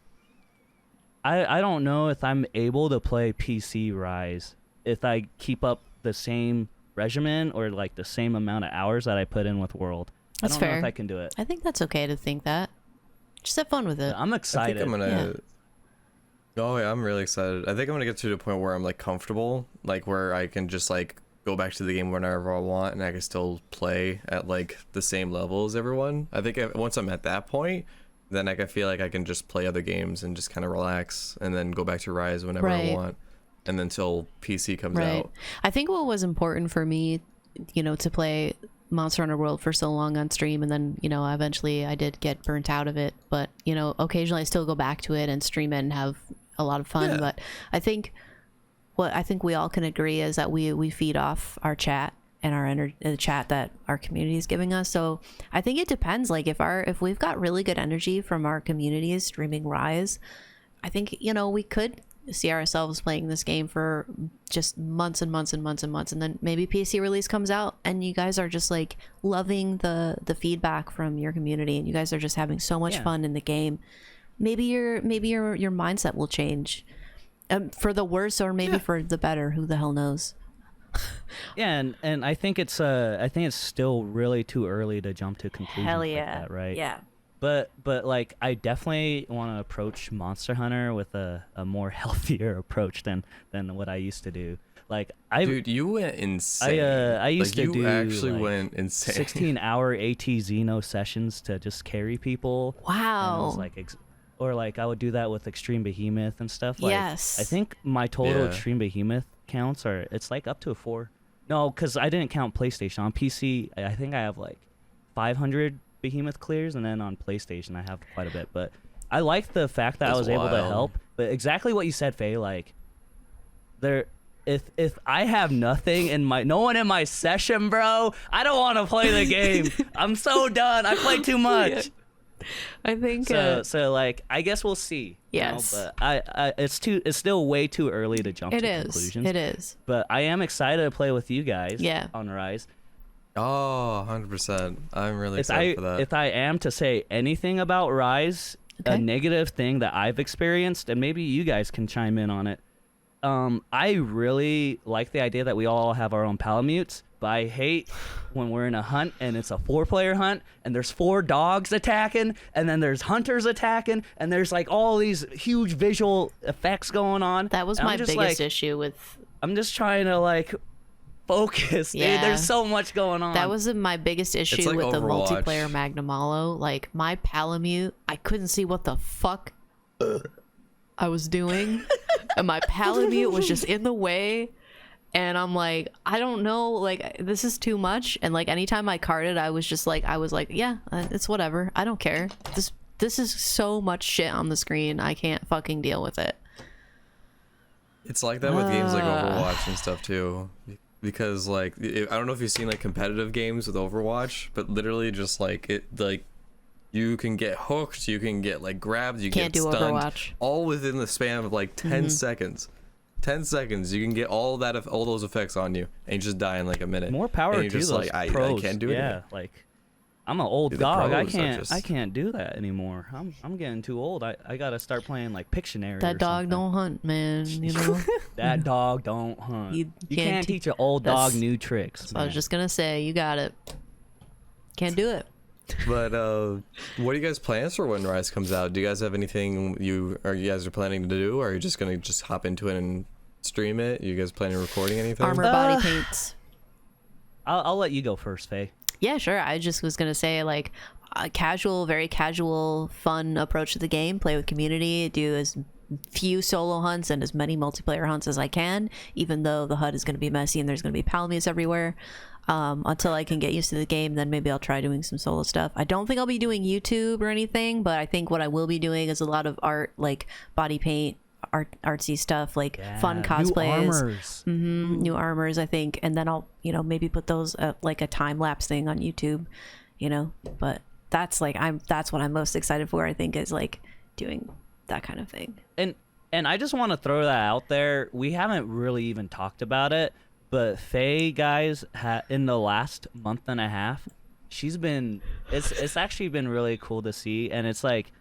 I don't know if I'm able to play PC Rise if I keep up the same regimen or like the same amount of hours that I put in with World. That's I don't know fair. if I can do it. I think that's okay to think that. Just have fun with it. I'm excited. I think I'm gonna. Oh yeah, I'm really excited. I think I'm gonna get to the point where I'm like comfortable, like where I can just like go back to the game whenever I want, and I can still play at like the same level as everyone. I think once I'm at that point, then I feel like I can just play other games and just kind of relax, and then go back to Rise whenever I want, and then until PC comes out. I think what was important for me, you know, to play Monster Hunter World for so long on stream, and then, you know, eventually I did get burnt out of it, but you know, occasionally I still go back to it and stream it and have a lot of fun. But I think what I think we all can agree is that we feed off our chat and our the chat that our community is giving us. So I think it depends. Like if we've got really good energy from our communities streaming Rise, I think, you know, we could see ourselves playing this game for just months and months and months and months, and then maybe PC release comes out and you guys are just like loving the feedback from your community, and you guys are just having so much fun in the game. Maybe your mindset will change, for the worse or maybe for the better. Who the hell knows? And I think it's still really too early to jump to conclusions like that, right? Yeah. But like I definitely want to approach Monster Hunter with a more healthier approach than what I used to do. Like Dude, you went insane. I used to do you actually like went insane. 16-hour AT Xeno sessions to just carry people. Wow. And it was like or like I would do that with Extreme Behemoth and stuff. Like, Yes. I think my total Extreme Behemoth counts it's like up to a 4. No, because I didn't count PlayStation. On PC, I think I have like 500 Behemoth clears, and then on PlayStation I have quite a bit. But I like the fact that I was able to help. But exactly what you said, Faye, like if I have no one in my session, bro, I don't want to play the game. I'm so done. I played too much. I think so like I guess we'll see. Yes. You know, but it's still way too early to jump to conclusions. It is. But I am excited to play with you guys on Rise. Oh, 100%. I'm really excited for that. If I am to say anything about Rise, a negative thing that I've experienced, and maybe you guys can chime in on it. I really like the idea that we all have our own Palamutes, but I hate when we're in a hunt and it's a 4-player hunt and there's 4 dogs attacking and then there's hunters attacking and there's like all these huge visual effects going on. That was and my biggest issue with. I'm just trying to like focus, dude. Yeah. There's so much going on. That was my biggest issue like with the Overwatch. multiplayer Magnamalo. Like my Palamute, I couldn't see what the fuck I was doing, and my Palamute was just in the way. And I'm like, I don't know, like this is too much. And like anytime I carded, I was like, yeah, it's whatever. I don't care. This is so much shit on the screen. I can't fucking deal with it. It's like that with games like Overwatch and stuff too, because like I don't know if you've seen like competitive games with Overwatch, but literally just like it, like you can get hooked, you can get like grabbed, you Can't get do stunned, Overwatch. all within the span of like 10 seconds. 10 seconds, you can get all those effects on you, and you just die in like a minute. more power and to you're just those like, I pros. can't do it. Yeah, like I'm an old Dude, the dog. I pros are can't. just- I can't do that anymore. I'm getting too old. I gotta start playing like Pictionary. That or dog something. don't hunt, man. You know. That dog don't hunt. You You can't can't te- teach an old dog that's- new tricks. I was man. just gonna say, you got it. Can't do it. But what are you guys' plans for when Rise comes out? Do you guys have anything you guys are planning to do, or are you just gonna just hop into it and stream it? You guys planning on recording anything? Armor body paints. I'll let you go first, Faye. Yeah, sure. I just was gonna say like a casual, very casual, fun approach to the game. Play with community. Do as few solo hunts and as many multiplayer hunts as I can. Even though the HUD is gonna be messy and there's gonna be Palamutes everywhere. Until I can get used to the game, then maybe I'll try doing some solo stuff. I don't think I'll be doing YouTube or anything, but I think what I will be doing is a lot of art, like body paint, artsy stuff, like fun cosplays. New armors, I think, and then I'll maybe put those like a time lapse thing on YouTube, but that's what I'm most excited for. I think is like doing that kind of thing. And I just want to throw that out there. We haven't really even talked about it, but Faye, guys, in the last month and a half, she's been. It's actually been really cool to see, and it's like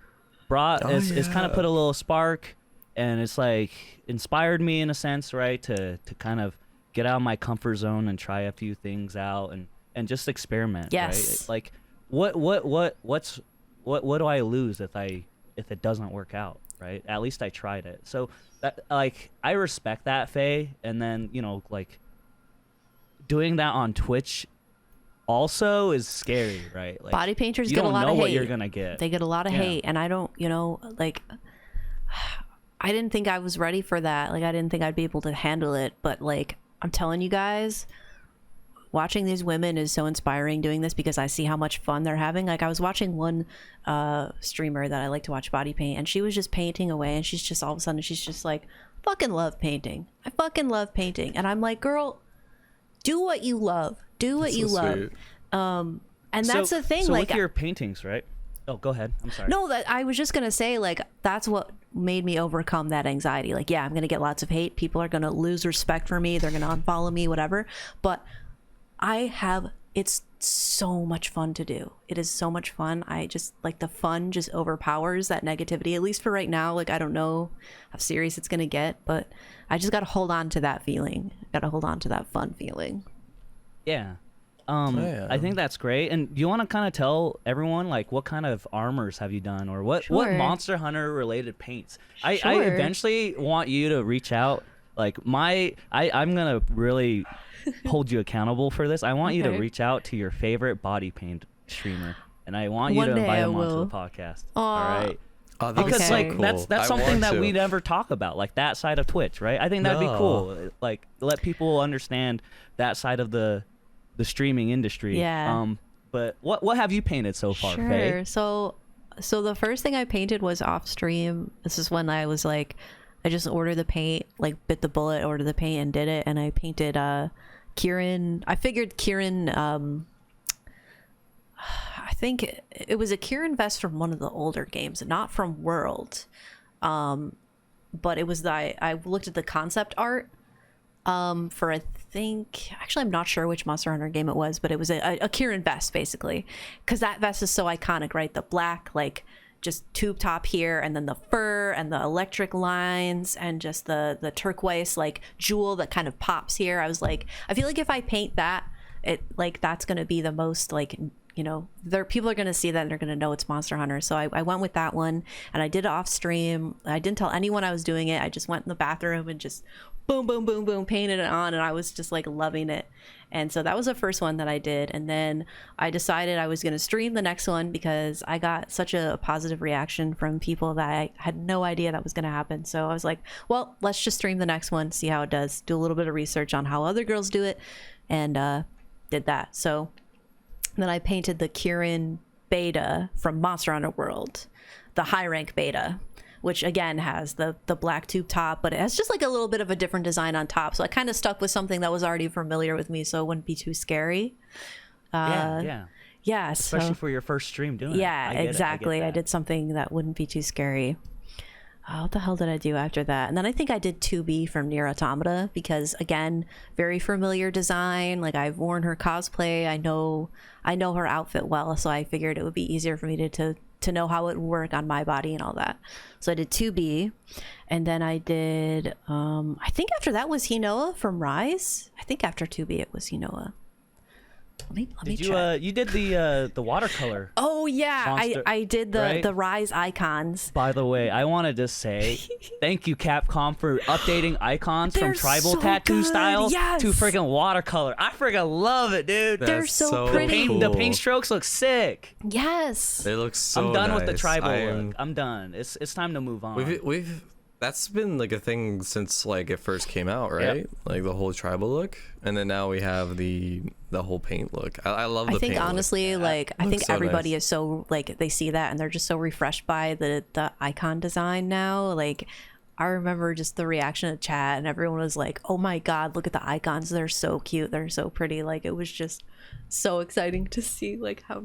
it's kind of put a little spark. And it's like inspired me in a sense, right, to kind of get out of my comfort zone and try a few things out and just experiment. Yes. Right? Like what do I lose if it doesn't work out, right? At least I tried it. So that, like, I respect that, Faye. And then like doing that on Twitch also is scary, right? Like, Body painters you get a don't lot know of what hate. you're gonna get. They get a lot of Yeah. hate, and I don't, like, I didn't think I was ready for that. Like, I didn't think I'd be able to handle it. But like, I'm telling you guys, watching these women is so inspiring doing this because I see how much fun they're having. Like, I was watching one streamer that I like to watch body paint, and she was just painting away, and she's just all of a sudden she's just like, fucking love painting. I fucking love painting. And I'm like, girl, do what you love. Do what That's you so love. sweet. And that's the thing. So like, with your paintings, right? Oh, go ahead. I'm sorry. no, that I was just gonna say, like, that's what made me overcome that anxiety. Like, yeah, I'm gonna get lots of hate. People are gonna lose respect for me. They're gonna unfollow me, whatever. But it's so much fun to do. It is so much fun. I just like the fun just overpowers that negativity, at least for right now. Like, I don't know how serious it's gonna get, but I just gotta hold on to that feeling. Gotta hold on to that fun feeling. Yeah. Yeah. I think that's great. And do you want to kind of tell everyone, like, what kind of armors have you done, or what Sure. Monster Hunter related paints? I Sure. eventually want you to reach out. Like, I'm gonna really hold you accountable for this. I want you to Okay. reach out to your favorite body paint streamer, and I want you One to day invite I him onto will. the podcast. Aw. All right. Oh, that'd be Because so Okay. like cool. that's I something want that to. we never talk about, like that side of Twitch, right? I think that'd be No. cool. Like, let people understand that side of the streaming industry. Yeah. But what have you painted so far, Faye? Sure. So the first thing I painted was off stream. This is when I was like, I just ordered the paint, like bit the bullet, ordered the paint and did it. And I painted Kieran. I figured Kieran, I think it was a Kieran vest from one of the older games, not from World. But it was I looked at the concept art for actually I'm not sure which Monster Hunter game it was, but it was a Kieran vest basically, because that vest is so iconic, right? The black, like, just tube top here, and then the fur and the electric lines, and just the turquoise, like, jewel that kind of pops here. I was like, I feel like if I paint that, it like that's gonna be the most like, you know, people are gonna see that and they're gonna know it's Monster Hunter. So I went with that one, and I did it off stream. I didn't tell anyone I was doing it. I just went in the bathroom and just boom, boom, boom, boom, painted it on, and I was just like loving it. And so that was the first one that I did. And then I decided I was going to stream the next one because I got such a positive reaction from people that I had no idea that was going to happen. So I was like, well, let's just stream the next one, see how it does, do a little bit of research on how other girls do it, and did that. So then I painted the Kirin beta from Monster Hunter World, the high rank beta, which again has the black tube top, but it has just like a little bit of a different design on top. So I kind of stuck with something that was already familiar with me, so it wouldn't be too scary. Yeah. Especially for your first stream doing it. Yeah, exactly. I did something that wouldn't be too scary. What the hell did I do after that? And then I think I did 2B from Nier Automata because, again, very familiar design. Like, I've worn her cosplay. I know her outfit well, so I figured it would be easier for me to know how it would work on my body and all that. So I did 2B, and then I did I think after that was Hinoa from Rise. I think after 2B it was Hinoa. Let me check. You did the watercolor. Oh yeah, monster, I did the right? the Rise icons. By the way, I wanted to say thank you, Capcom, for updating icons from tribal so tattoo good. styles Yes. to freaking watercolor. I freaking love it, dude. They're so pretty. Cool. The paint strokes look sick. Yes. They look so I'm done nice. with the tribal look. I'm done. It's time to move on. We've that's been like a thing since like it first came out, right? Yep. Like the whole tribal look, and then now we have the whole paint look. I love the I think paint honestly, look. like I think so everybody nice. is so like they see that and they're just so refreshed by the icon design now. Like I remember just the reaction of chat and everyone was like, "Oh my god, look at the icons! They're so cute. They're so pretty." Like it was just so exciting to see like how.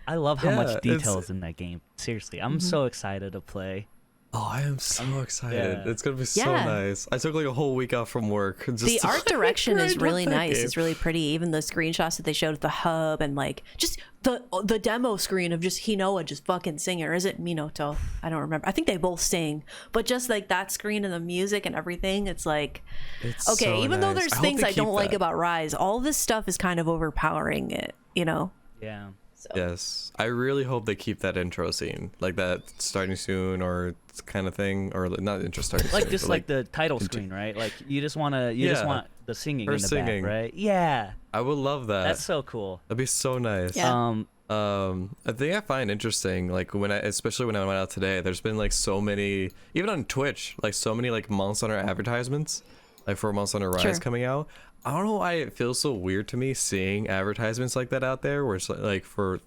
I love how Yeah, much detail it's- is in that game. Seriously, I'm so excited to play. Oh, I am so excited. Yeah. It's gonna be so Yeah. nice. I took like a whole week off from work. Just The to, art direction is grind really out that nice. game. It's really pretty. Even the screenshots that they showed at the hub and like just the demo screen of just Hinoa just fucking singing, or is it Minato? I don't remember. I think they both sing, but just like that screen and the music and everything, it's like It's okay. so Even though nice. there's I hope things they I don't keep like that. about Rise, all this stuff is kind of overpowering it. You know. Yeah. So. Yes, I really hope they keep that intro scene, like that starting soon or kind of thing, or not intro starting Like soon, just but, like the title screen, right? Like you just want to just Yeah. want the singing Her in the singing. back, right? Yeah. I would love that. That's so cool. That'd be so nice. Yeah. A thing I find interesting, like especially when I went out today, there's been like so many, even on Twitch, like so many like Monster Hunter advertisements, like for Monster Hunter Rise Sure. coming out. I don't know why it feels so weird to me seeing advertisements like that out there, where it's like for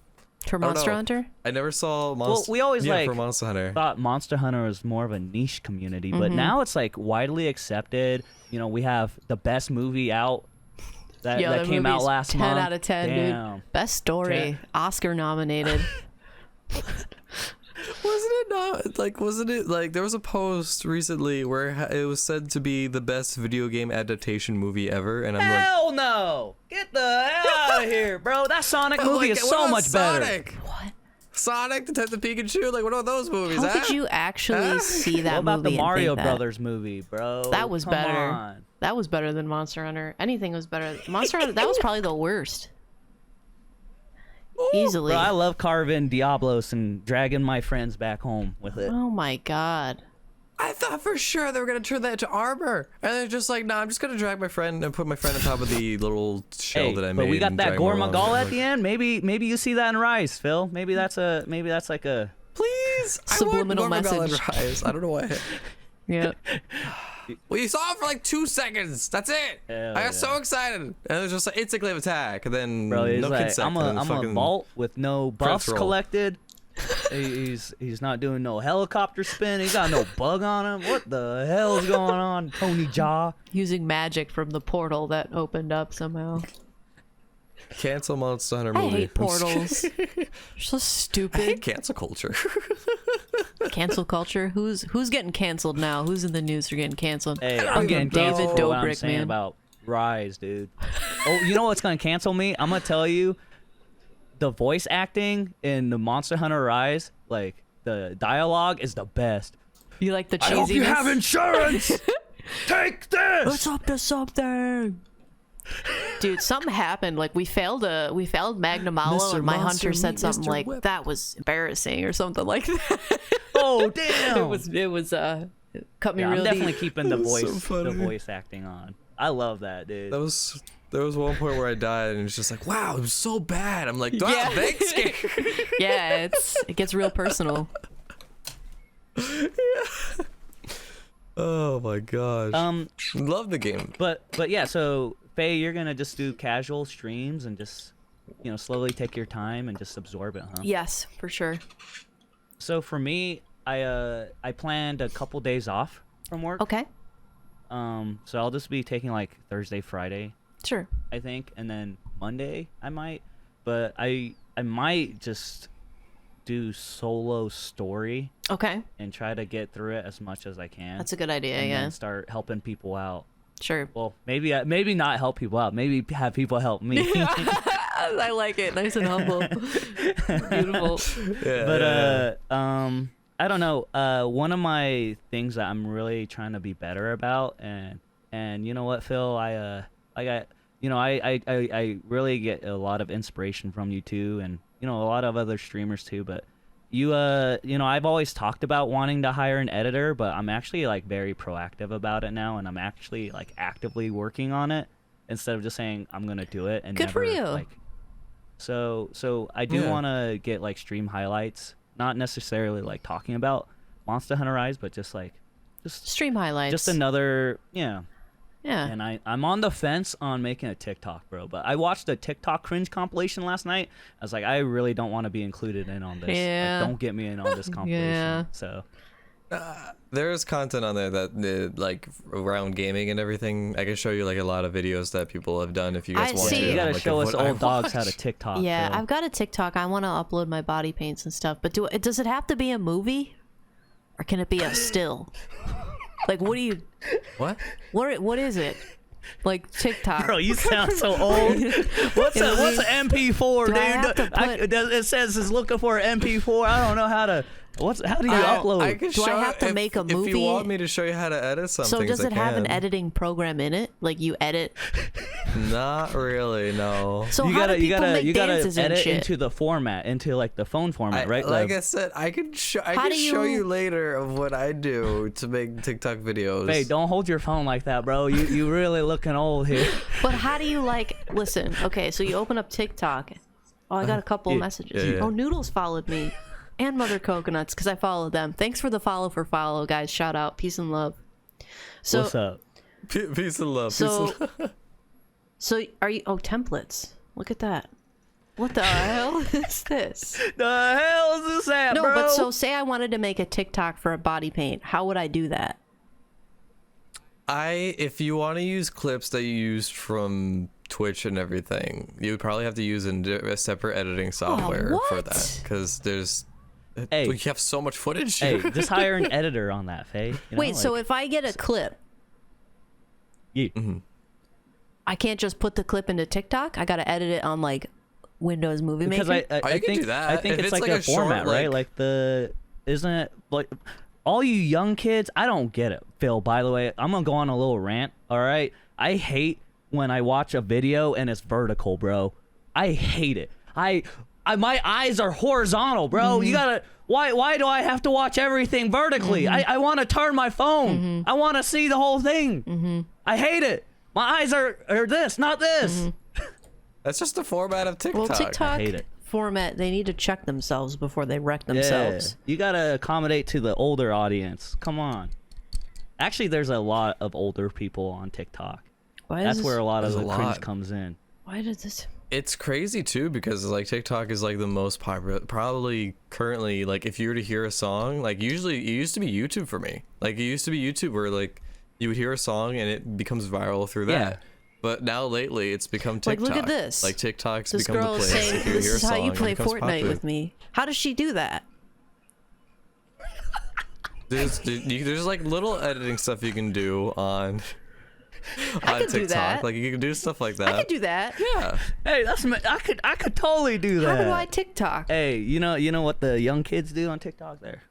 For I don't Monster know. Hunter. I never saw Monster. Well, we always for Monster Hunter. thought Monster Hunter was more of a niche community, Mm-hmm. but now it's like widely accepted. You know, we have the best movie out that came out last 10 month. out of 10, Damn. dude. Best story, Oscar nominated. Wasn't it like there was a post recently where it was said to be the best video game adaptation movie ever, and I'm like, Hell no! Get the hell out of here, bro. That Sonic movie like, is what so about much better. Sonic? What? Sonic, Detective Pikachu, like what are those movies? How huh? could you actually see What that about movie the and Mario think that? Brothers movie, bro? That was Come better. on. That was better than Monster Hunter. Anything was better. Monster Hunter, that was probably the worst. Easily. Bro, I love carving Diablos and dragging my friends back home with it. Oh my god. I thought for sure they were gonna turn that into armor, and they're just like, nah, I'm just gonna drag my friend and put my friend on top of the little shell Hey, that I made. but we got and that drag him around. Gormagal at Like, the end. Maybe you see that in Rise, Phil. Maybe that's like a. Please, Subliminal I want Gormagal message. and Rise. I don't know why. Yeah. Well, you saw it for like 2 seconds. That's it. Hell I got yeah. so excited, and it was just like instant claim attack, and then Bro, he's no like, consent. I'm and then a fucking vault with no buffs roll. collected. He's not doing no helicopter spin. He got no bug on him. What the hell's going on, Tony Jaa? Using magic from the portal that opened up somehow. Cancel Monster Hunter I movie. hate portals. They're so I stupid. hate cancel culture. Cancel culture. Who's getting canceled now? Who's in the news for getting canceled? Hey, I'm getting David canceled for what I'm Dobrik, saying man. about Rise, dude. Oh, you know what's gonna cancel me? I'm gonna tell you, the voice acting in the Monster Hunter Rise, like the dialogue, is the best. You like the cheesiness? I hope you have insurance. Take this. It's up to something. Dude, something happened. Like we failed Magnamalo, Mr. and my Monster hunter said Meat, something Mr. like Whip. that was embarrassing or something like that. Oh damn! it was cut me Yeah, real I'm definitely deep. keeping the That's so voice the funny. voice acting on. I love that, dude. There was one point where I died, and it's just like, wow, it was so bad. I'm like, wow, Yeah. thanks, game. Yeah, it gets real personal. Oh my gosh. Love the game. But yeah, so Faye, you're gonna just do casual streams and just slowly take your time and just absorb it, huh? Yes, for sure. So for me, I planned a couple days off from work. Okay, So I'll just be taking like Thursday, Friday, sure. I think, and then Monday I might, but I might just do solo story Okay, and try to get through it as much as I can. that's a good idea. and Yeah, then start helping people out. sure. Well, maybe not help people out. Maybe have people help me. I like it. Nice and humble. Beautiful. Yeah, But I don't know. One of my things that I'm really trying to be better about, and you know what, Phil, I really get a lot of inspiration from you too, and a lot of other streamers too. But I've always talked about wanting to hire an editor, but I'm actually like very proactive about it now, and I'm actually like actively working on it instead of just saying I'm gonna do it and Good for never you. like. So I do Yeah. want to get like stream highlights, not necessarily like talking about Monster Hunter Rise, but just Stream highlights. just another yeah. Yeah. And I'm on the fence on making a TikTok, bro. But I watched a TikTok cringe compilation last night. I was like, I really don't want to be included in on this. Like, Yeah. don't get me in on this compilation. Yeah. So There's content on there that like around gaming and everything. I can show you like a lot of videos that people have done if you guys I want see. to. you gotta like, show of us what I old dogs how watch. to TikTok. Yeah, Phil. I've got a TikTok. I want to upload my body paints and stuff. But does it have to be a movie, or can it be a still? Like, what do you? What? What is it? Like TikTok. Bro, you sound so old. What's an MP4, Do dude? I have to put- It says it's looking for an MP4. I don't know how to. How do you upload? I can Do I show have to if, make a If you movie? want me to show you how to edit some So things, does I it have an can. editing program in it? Like you edit. Not really, no. So you how gotta do people make you gotta dances and edit shit? into the format, into like the phone format, right? Like I said, I can show you later of what I do to make TikTok videos. Hey, don't hold your phone like that, bro. You really looking old here. But how do you listen? Okay, so you open up TikTok. Oh, I got a couple messages. yeah. Oh, Noodles followed me, and Mother Coconuts because I followed them. Thanks for the follow, guys. Shout out, peace and love. So, What's up? Peace and love. So, so are you? Oh, templates. Look at that. What the hell is this? The hell is this at, No, bro? but so say I wanted to make a TikTok for a body paint. How would I do that? If you want to use clips that you used from Twitch and everything, you would probably have to use a separate editing software for what? that, because there's Hey. we have so much footage. Hey, here. just hire an editor on that, Faye. You know, Wait, so like, if I get a clip, I can't just put the clip into TikTok? I got to edit it on like Windows Movie because Maker? I you can think do that. I think If it's it's like like a a short, format, right? like- Like isn't it like all you young kids? I don't get it, Phil. By the way, I'm gonna go on a little rant. All right, I hate when I watch a video and it's vertical, bro. I hate it. I my eyes are horizontal, bro. You gotta. Why do I have to watch everything vertically? I want to turn my phone. I want to see the whole thing. I hate it. My eyes are this, not this. That's just the format of TikTok. Well, TikTok hate it. format, they need to check themselves before they wreck themselves. Yeah. You gotta accommodate to the older audience. Come on. Actually, there's a lot of older people on TikTok. Why That's does where a lot of There's the a cringe lot. comes in. Why did this? It's crazy too, because like TikTok is like the most popular, probably currently. Like if you were to hear a song, like usually it used to be YouTube for me. Like it used to be YouTube where like you would hear a song and it becomes viral through that. Yeah. But now lately it's become Like, TikTok. look at this. Like TikTok's This become the girl is place. saying, if you "This hear a is how song, you it play becomes Fortnite popular. with me." How does she do that? There's like little editing stuff you can do on I could TikTok. do that. Like you can do stuff like that. I could do that. Yeah. Hey, I could totally do that. How do I TikTok? Hey, you know what the young kids do on TikTok there?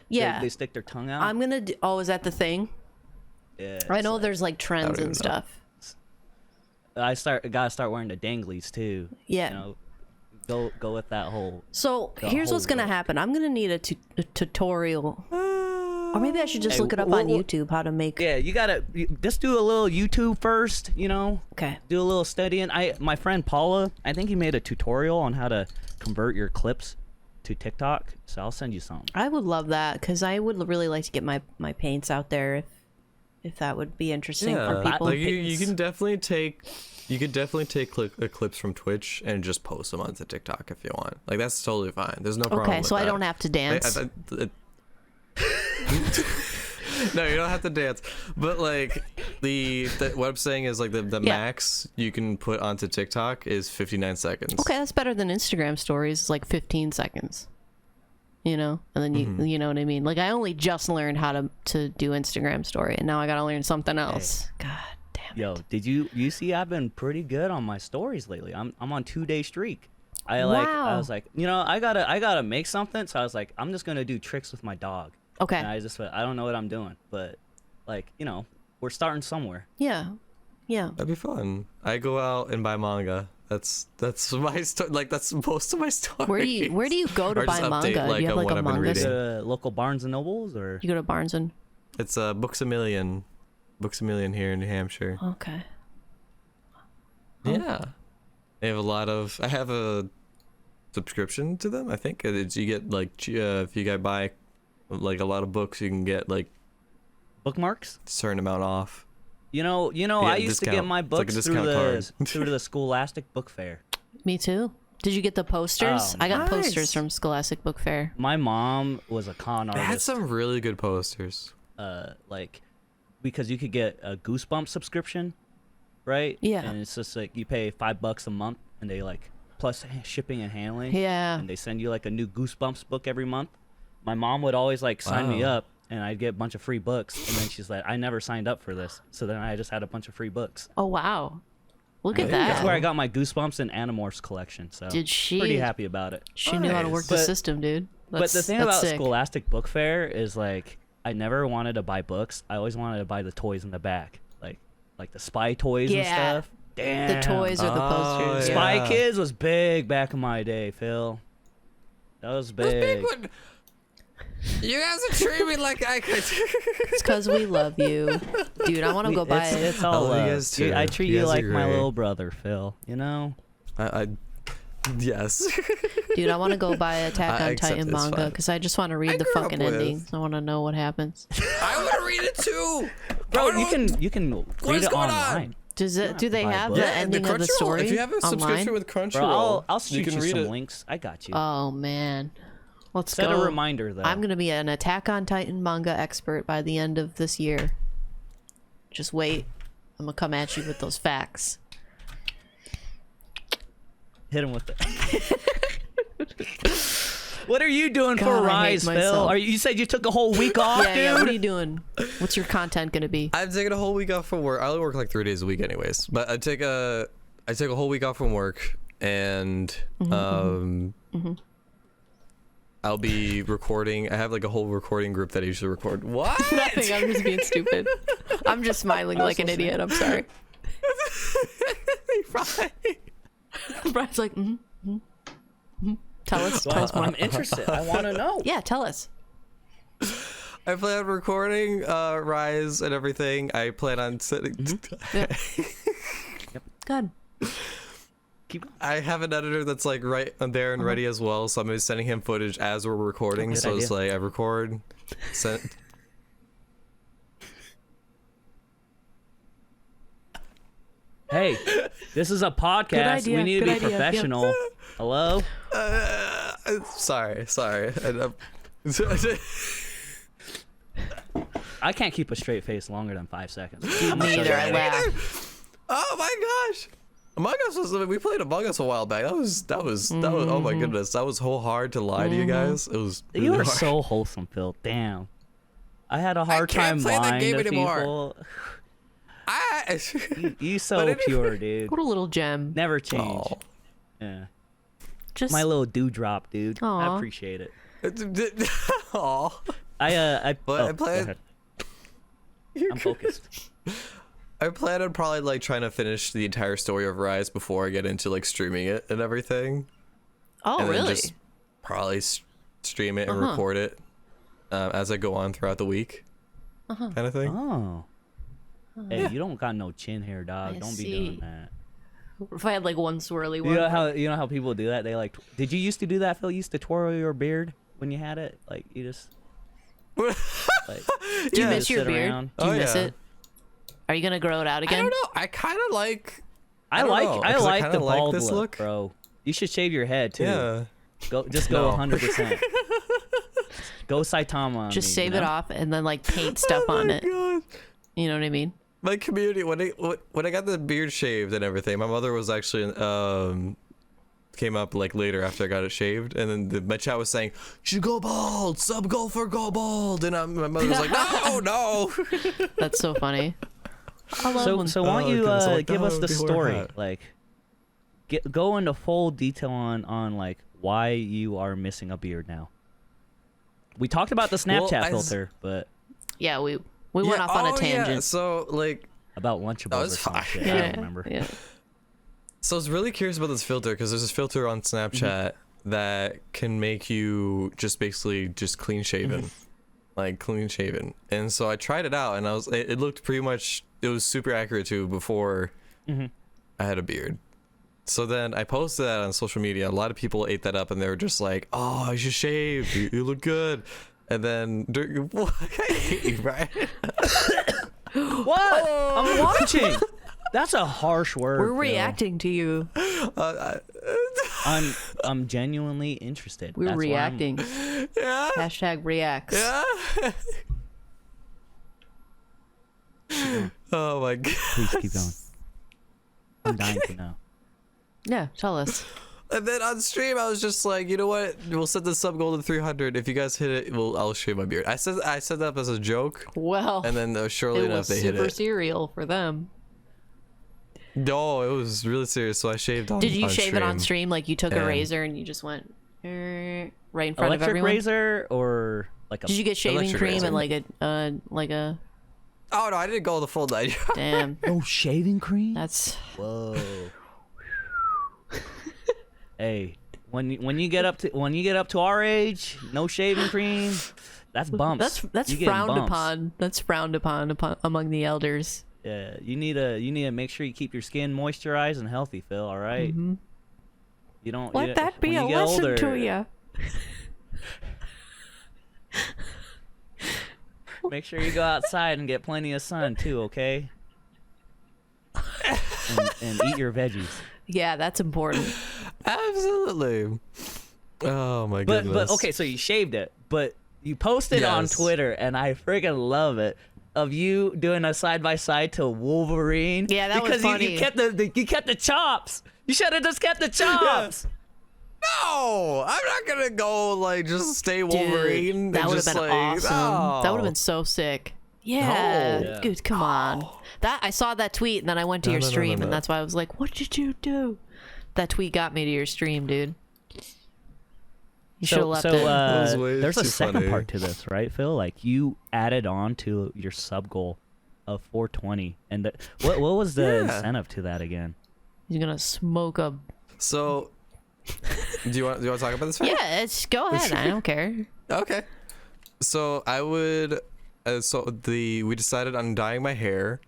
Yeah, They stick their tongue out. I'm gonna. Oh, is that the thing? Yeah. I it's know like- there's like trends even and know. stuff. gotta start wearing the danglies too. Yeah. You know, go with that whole. So here's what's gonna happen. I'm gonna need a tutorial, or maybe I should just Hey, look it up on YouTube how to make. Yeah, just do a little YouTube first. You know. Okay. Do a little studying. My friend Paula, I think he made a tutorial on how to convert your clips to TikTok. So I'll send you some. I would love that because I would really like to get my paints out there if that would be interesting for people. Like you can definitely take. You could definitely take clips from Twitch and just post them onto TikTok if you want. Like that's totally fine. There's no problem. Okay, so I don't have to dance. No, you don't have to dance. But like what I'm saying is like the max you can put onto TikTok is 59 seconds. Okay, that's better than Instagram stories. It's like 15 seconds. You know, and then you know what I mean. Like I only just learned how to do Instagram story, and now I gotta learn something else. Hey. God damn it. Yo, did you see? I've been pretty good on my stories lately. I'm on 2-day streak. I was like, you know, I gotta make something. So I was like, I'm just gonna do tricks with my dog. Okay. And I don't know what I'm doing, but like, you know, we're starting somewhere. Yeah. That'd be fun. I go out and buy manga. That's my like that's most of my stories. Where do you go to buy manga? Do you have like a manga? To local Barnes and Nobles, or You go to Barnes and. It's Books a Million here in New Hampshire. Okay. Yeah, they have a lot of. I have a subscription to them. I think you get like if you guys buy like a lot of books, you can get like bookmarks, a certain amount off. You know, I used to get my books through the Scholastic Book Fair. Me too. Did you get the posters? Oh, I got nice. posters from Scholastic Book Fair. My mom was a con They artist. had some really good posters. Like, because you could get a Goosebumps subscription, right? Yeah. And it's just like you pay $5 a month, and they like plus shipping and handling. Yeah. And they send you like a new Goosebumps book every month. My mom would always like sign me up, and I'd get a bunch of free books. And then she's like, I never signed up for this. So then I just had a bunch of free books. Oh wow. Look at that. That's where I got my Goosebumps and Animorphs collection. So Did she? pretty happy about it. She knew how to work the But- system, dude. But the thing about sick. Scholastic Book Fair is like I never wanted to buy books. I always wanted to buy the toys in the back, like the Spy toys and Yeah. stuff. Damn. The toys or the posters. yeah. Spy Kids was big back in my day, Phil. That was big. You guys are treating me like I could. It's because we love you, dude. I want to go buy it. It's all love you love. guys too. I treat You you guys are like my great. little brother, Phil. You know. Yes. Dude, I want to go buy Attack I on accept Titan it, it's manga fine. because I just want to read the grew up fucking with- ending. I want to know what happens. I want to read it too. Bro, you can read is it going on? online. Does it? Do they buy have books. the Yeah, ending of the Crunchyroll. story If you have a online? subscription with Bro, Crunchyroll, I'll shoot you read some it. links. I got you. Oh man, let's Set go. a reminder though. I'm gonna be an Attack on Titan manga expert by the end of this year. Just wait. I'm gonna come at you with those facts. Hit him with it. What are you doing God, for I hate Rise, Phil? myself. You said you took a whole week off, Yeah, dude? yeah. What are you doing? What's your content gonna be? I'm taking a whole week off from work. I only work like 3 days a week, anyways. But I take a whole week off from work, and I'll be recording. I have like a whole recording group that I usually record. What? Nothing. I'm just being stupid. I'm just smiling like an idiot. I'm sorry. Brian's like, Tell us more. I'm interested. I want to know. Yeah, tell us. I plan on recording Rise and everything. I plan on sitting. Good. Keep going. I have an editor that's like right there and ready as well, so I'm just sending him footage as we're recording. Good So it's idea. like I record, send. Hey, this is a podcast. idea, We need to good be idea, yep. professional. Hello? Sorry. And, I can't keep a straight face longer than 5 seconds. Me either. I laugh. oh my gosh. Among Us was we played Among Us a while back. That was oh my goodness. That was so hard to lie to you guys. It was really You are hard. so wholesome, Phil. Damn. I had a hard time can't play that lying game to anymore. people. I, You so But anyway- pure, dude. What a little gem. Never change. oh. Yeah. Just My little dewdrop, dude. I Aw. appreciate it. Aw. I But I go played- ahead. I'm focused. I plan on probably like trying to finish the entire story of Rise before I get into like streaming it and everything. Oh, and then really? just probably stream it and record it as I go on throughout the week, kind of thing. Oh. Hey, you don't got no chin hair, dog. I Don't be see. doing that. If I had like one swirly You one. know how people do that? They like. Did you used to do that, Phil? You used to twirl your beard when you had it? Like you just. Like, Do you Yeah. miss your sit beard? around. Do you Oh, miss yeah. it? Are you gonna grow it out I again? don't know. I kind of like. I don't like know, I 'cause like kinda the bald this look, bro. You should shave your head too. Yeah. Go No. 100%. Go Saitama. On Just me, save you it know? off and then like paint stuff Oh on my it. God. You know what I mean? My community when I got the beard shaved and everything, my mother was actually came up like later after I got it shaved, and then my chat was saying, "You should go bald, sub goal for go bald," and my mother was like, "No." That's so funny. I love when So why don't you goodness, I'm like, give "No, us the people are story? hot." Like, go into full detail on like why you are missing a beard now. We talked about the Snapchat Well, filter, but yeah, we went off on a tangent. Yeah. So like, about Lunchables or it's some fine. shit. Yeah, I don't remember. Yeah. so I was really curious about this filter because there's this filter on Snapchat that can make you just basically just clean shaven, like clean shaven. And so I tried it out, and it looked pretty much, it was super accurate too before I had a beard. So then I posted that on social media. A lot of people ate that up, and they were just like, "Oh, you should shave. You look good." And then I hate you, Brian. What? I'm watching. That's a harsh word. We're Phil. reacting to you. I'm genuinely interested. We're That's why I'm- reacting. Yeah. Hashtag reacts. Yeah. Oh my God. Please keep going. I'm dying to know. Yeah, tell us. And then on stream, I was just like, you know what? We'll set the sub goal to 300. If you guys hit it, I'll shave my beard. I set that up as a joke, Well, and then surely it enough was they hit super it. serial for them. No, it was really serious. So I shaved on. Did you on shave it on stream? Like you took a And- razor and you just went right in front of Electric everyone? razor or like a Did you get shaving Electric cream razor. and like a Oh no, I didn't go the full night. damn? no shaving cream? That's Whoa. Hey, when you get up to our age, no shaving cream. That's bumps. that's You getting frowned bumps. upon. That's frowned upon among the elders. Yeah, you need to make sure you keep your skin moisturized and healthy, Phil. All right? You don't Let that be a when you get lesson to older, you. Make sure you go outside and get plenty of sun too, okay? and eat your veggies. Yeah, that's important. Absolutely. Oh my goodness. But okay, so you shaved it, but you posted on Yes. Twitter, and I freaking love it, of you doing a side by side to Wolverine. Yeah, that was because funny. you kept you kept the chops. You should have just kept the chops. No, I'm not gonna go like just stay Wolverine. Dude, that and would have just, been like, awesome. no. That would have been so sick. Yeah, No. dude, come on. That I saw that tweet and then I went to your no, no, stream no. and that's why I was like, "What did you do?" That tweet got me to your stream, dude. You should have left it. was way There's a too second funny. part to this, right, Phil? Like you added on to your sub goal of 420, and what was the Yeah. incentive to that again? He's gonna smoke a. So, do you want to talk about this? Right? Yeah, go ahead. I don't care. Okay. So I would. We decided on dyeing my hair.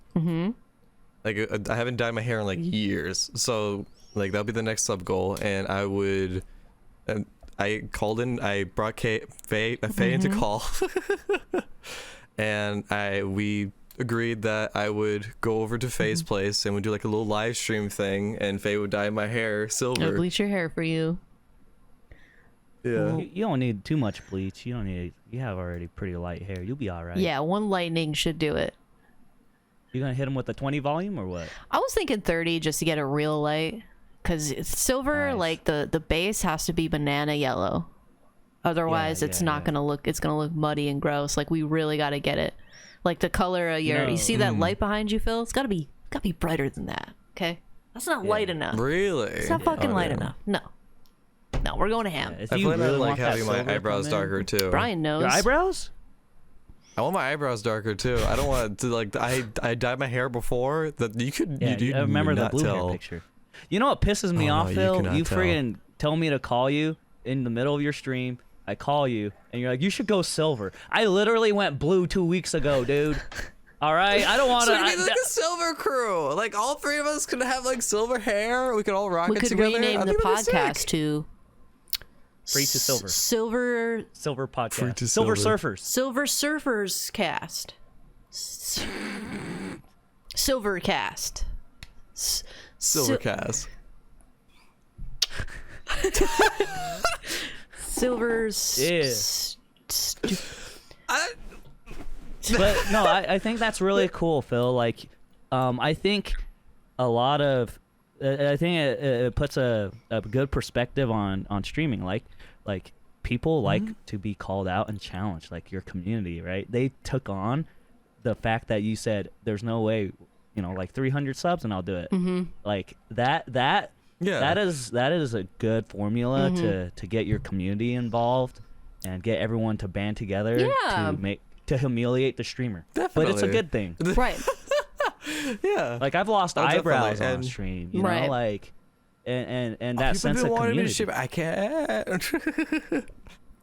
Like I haven't dyed my hair in like years, so like that'll be the next sub goal, and I would. And I called in. I brought Faye into call, and we agreed that I would go over to Faye's place and we'd do like a little live stream thing, and Faye would dye my hair I'll silver. bleach your hair for you. Yeah. You don't need too much bleach. You don't need. You have already pretty light hair. You'll be all right. Yeah, one lightning should do it. You gonna hit him with the 20 volume or what? I was thinking 30 just to get it real light, because silver, Nice. like the base has to be banana yellow. Otherwise, it's not gonna look. It's gonna look muddy and gross. Like we really got to get it, like the color of your. You see that light behind you, Phil? It's gotta be brighter than that. Okay, that's not light enough. Really? It's not fucking Oh, light yeah. enough. No, we're going to ham. If I you plan really on like want that having my silver to eyebrows come in- darker too. Brian knows. Your eyebrows? I want my eyebrows darker too. I don't want to like I dyed my hair before that you could. Yeah, you I remember the not blue tell. hair picture. You know what pisses me Oh, off, no, you Phil? cannot You tell. friggin' tell me to call you in the middle of your stream. I call you, and you're like, you should go silver. I literally went blue 2 weeks ago, dude. All right, I don't want So to. we could be like a silver crew. Like all three of us could have like silver hair. We could all rock We it could together. rename I the think that'd be podcast sick. to Free to silver. Silver Podcast. Free to Silver silver. Surfers. Silver Surfers Cast. Silver Cast. Silvercast. Silver's. Yeah. But no, I think that's really cool, Phil. Like, I think a lot of, I think it puts a good perspective on streaming. Like people like to be called out and challenged, like your community, right? They took on the fact that you said there's no way, like 300 subs and I'll do it. Like that Yeah. that is a good formula to get your community involved and get everyone to band together Yeah. to humiliate the streamer. But it's a Definitely. good thing. Right. Yeah. Like I've lost Oh, eyebrows definitely. on And- stream, you Right. know, like and that People sense been of wanting me to community. shave. I can't.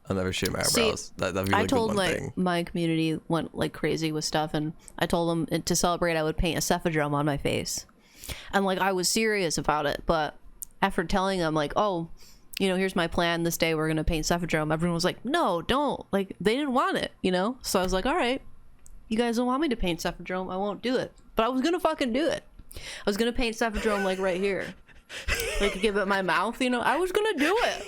I'll never shave my See, eyebrows. That'd be like I told the one thing. my community went like crazy with stuff, and I told them to celebrate I would paint a cephadrome on my face, and like I was serious about it. But after telling them like, oh, here's my plan. This day we're gonna paint cephadrome. Everyone was like, no, don't. Like they didn't want it, So I was like, all right, you guys don't want me to paint cephadrome. I won't do it. But I was gonna fucking do it. I was gonna paint cephadrome like right here, like give it my mouth. I was gonna do it.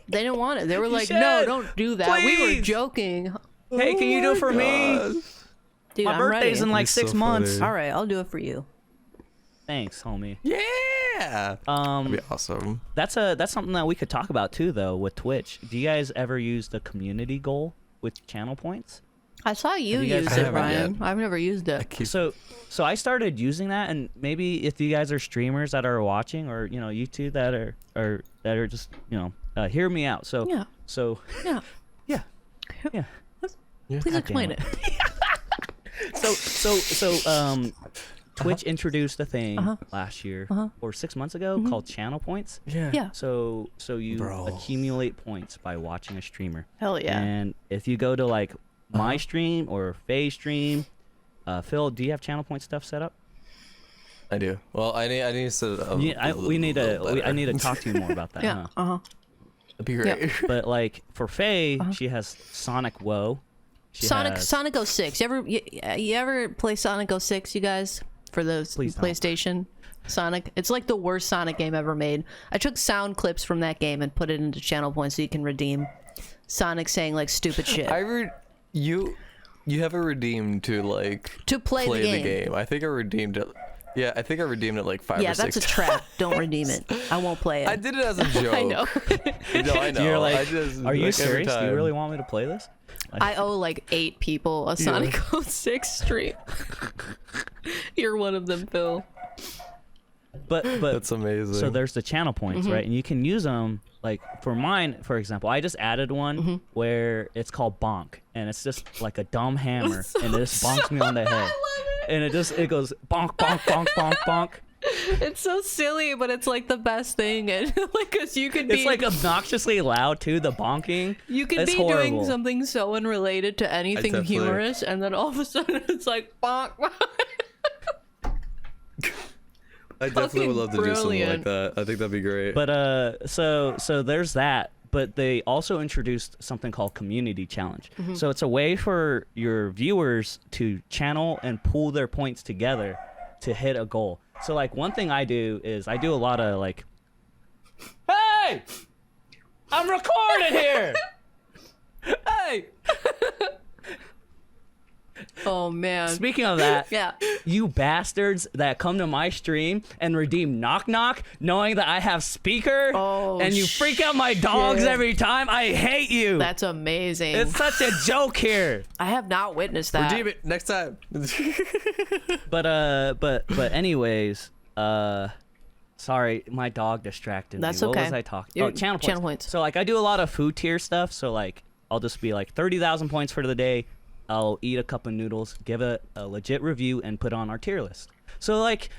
They didn't want it. They were like, no, should. don't do that. We were Please. joking. Hey, can you do it for me? Dude, My I'm birthday's ready. in like He's 6 so months. funny. All right, I'll do it for you. Thanks, homie. Yeah. That'd be awesome. That's something that we could talk about too, though, with Twitch. Do you guys ever use the community goal with channel points? I saw you Have you guys- use I it, haven't Ryan. yet. I've never used it. So I started using that, and maybe if you guys are streamers that are watching, or you two that are just hear me out. So Yeah. So Yeah. yeah. Please God explain damn it. So Twitch introduced a thing last year or 6 months ago called channel points. Yeah. So you Bro. accumulate points by watching a streamer. Hell yeah. And if you go to like my stream or Faye's stream, Phil, do you have channel point stuff set up? I do. Well, I need to set it up. I need to talk to you more about that. Yeah. Huh? That'd be great. But like for Faye, she has Sonic Woe. She has- Sonic 06. You ever play Sonic 06, you guys? For the Please don't. PlayStation? Sonic. It's like the worst Sonic game ever made. I took sound clips from that game and put it into channel points so you can redeem Sonic saying like stupid shit. You have a redeem to like To play the game. I think I redeemed it. Yeah, I think I redeemed it like 5 Yeah, or 6 that's a trap. Don't redeem it. I won't play it. I did it as a joke. I know. No, I know. You're like, I just, are you like, every serious? Do you time. really want me to play this? I owe like 8 people a Sonic 06 stream. You're one of them, Phil. But That's amazing. so there's the channel points, right? And you can use them. Like for mine, for example, I just added one where it's called bonk, and it's just like a dumb hammer, and it just bonks me on the head, and it goes bonk bonk bonk bonk bonk. It's so silly, but it's like the best thing, and like, cause you could be, It's like obnoxiously loud too. The bonking. you could It's be horrible. doing something so unrelated to anything definitely- humorous, and then all of a sudden it's like bonk. I definitely would love to do something like brilliant. that. I think that'd be great. But so there's that. But they also introduced something called Community Challenge. So it's a way for your viewers to channel and pool their points together to hit a goal. So like one thing I do is I do a lot of like, hey, I'm recording here. Hey. Oh man. Speaking of that, Yeah. you bastards that come to my stream and redeem knock knock knowing that I have speaker Oh, and you freak out my dogs shit. every time. I hate you. That's amazing. It's such a joke here. I have not witnessed that. Redeem it next time. But anyways, sorry, my dog distracted That's me. What okay. was I talking? You're- Oh, channel points. channel points. So like I do a lot of food tier stuff, so like I'll just be like 30,000 points for the day. I'll eat a cup of noodles, give it a legit review, and put on our tier list. So like,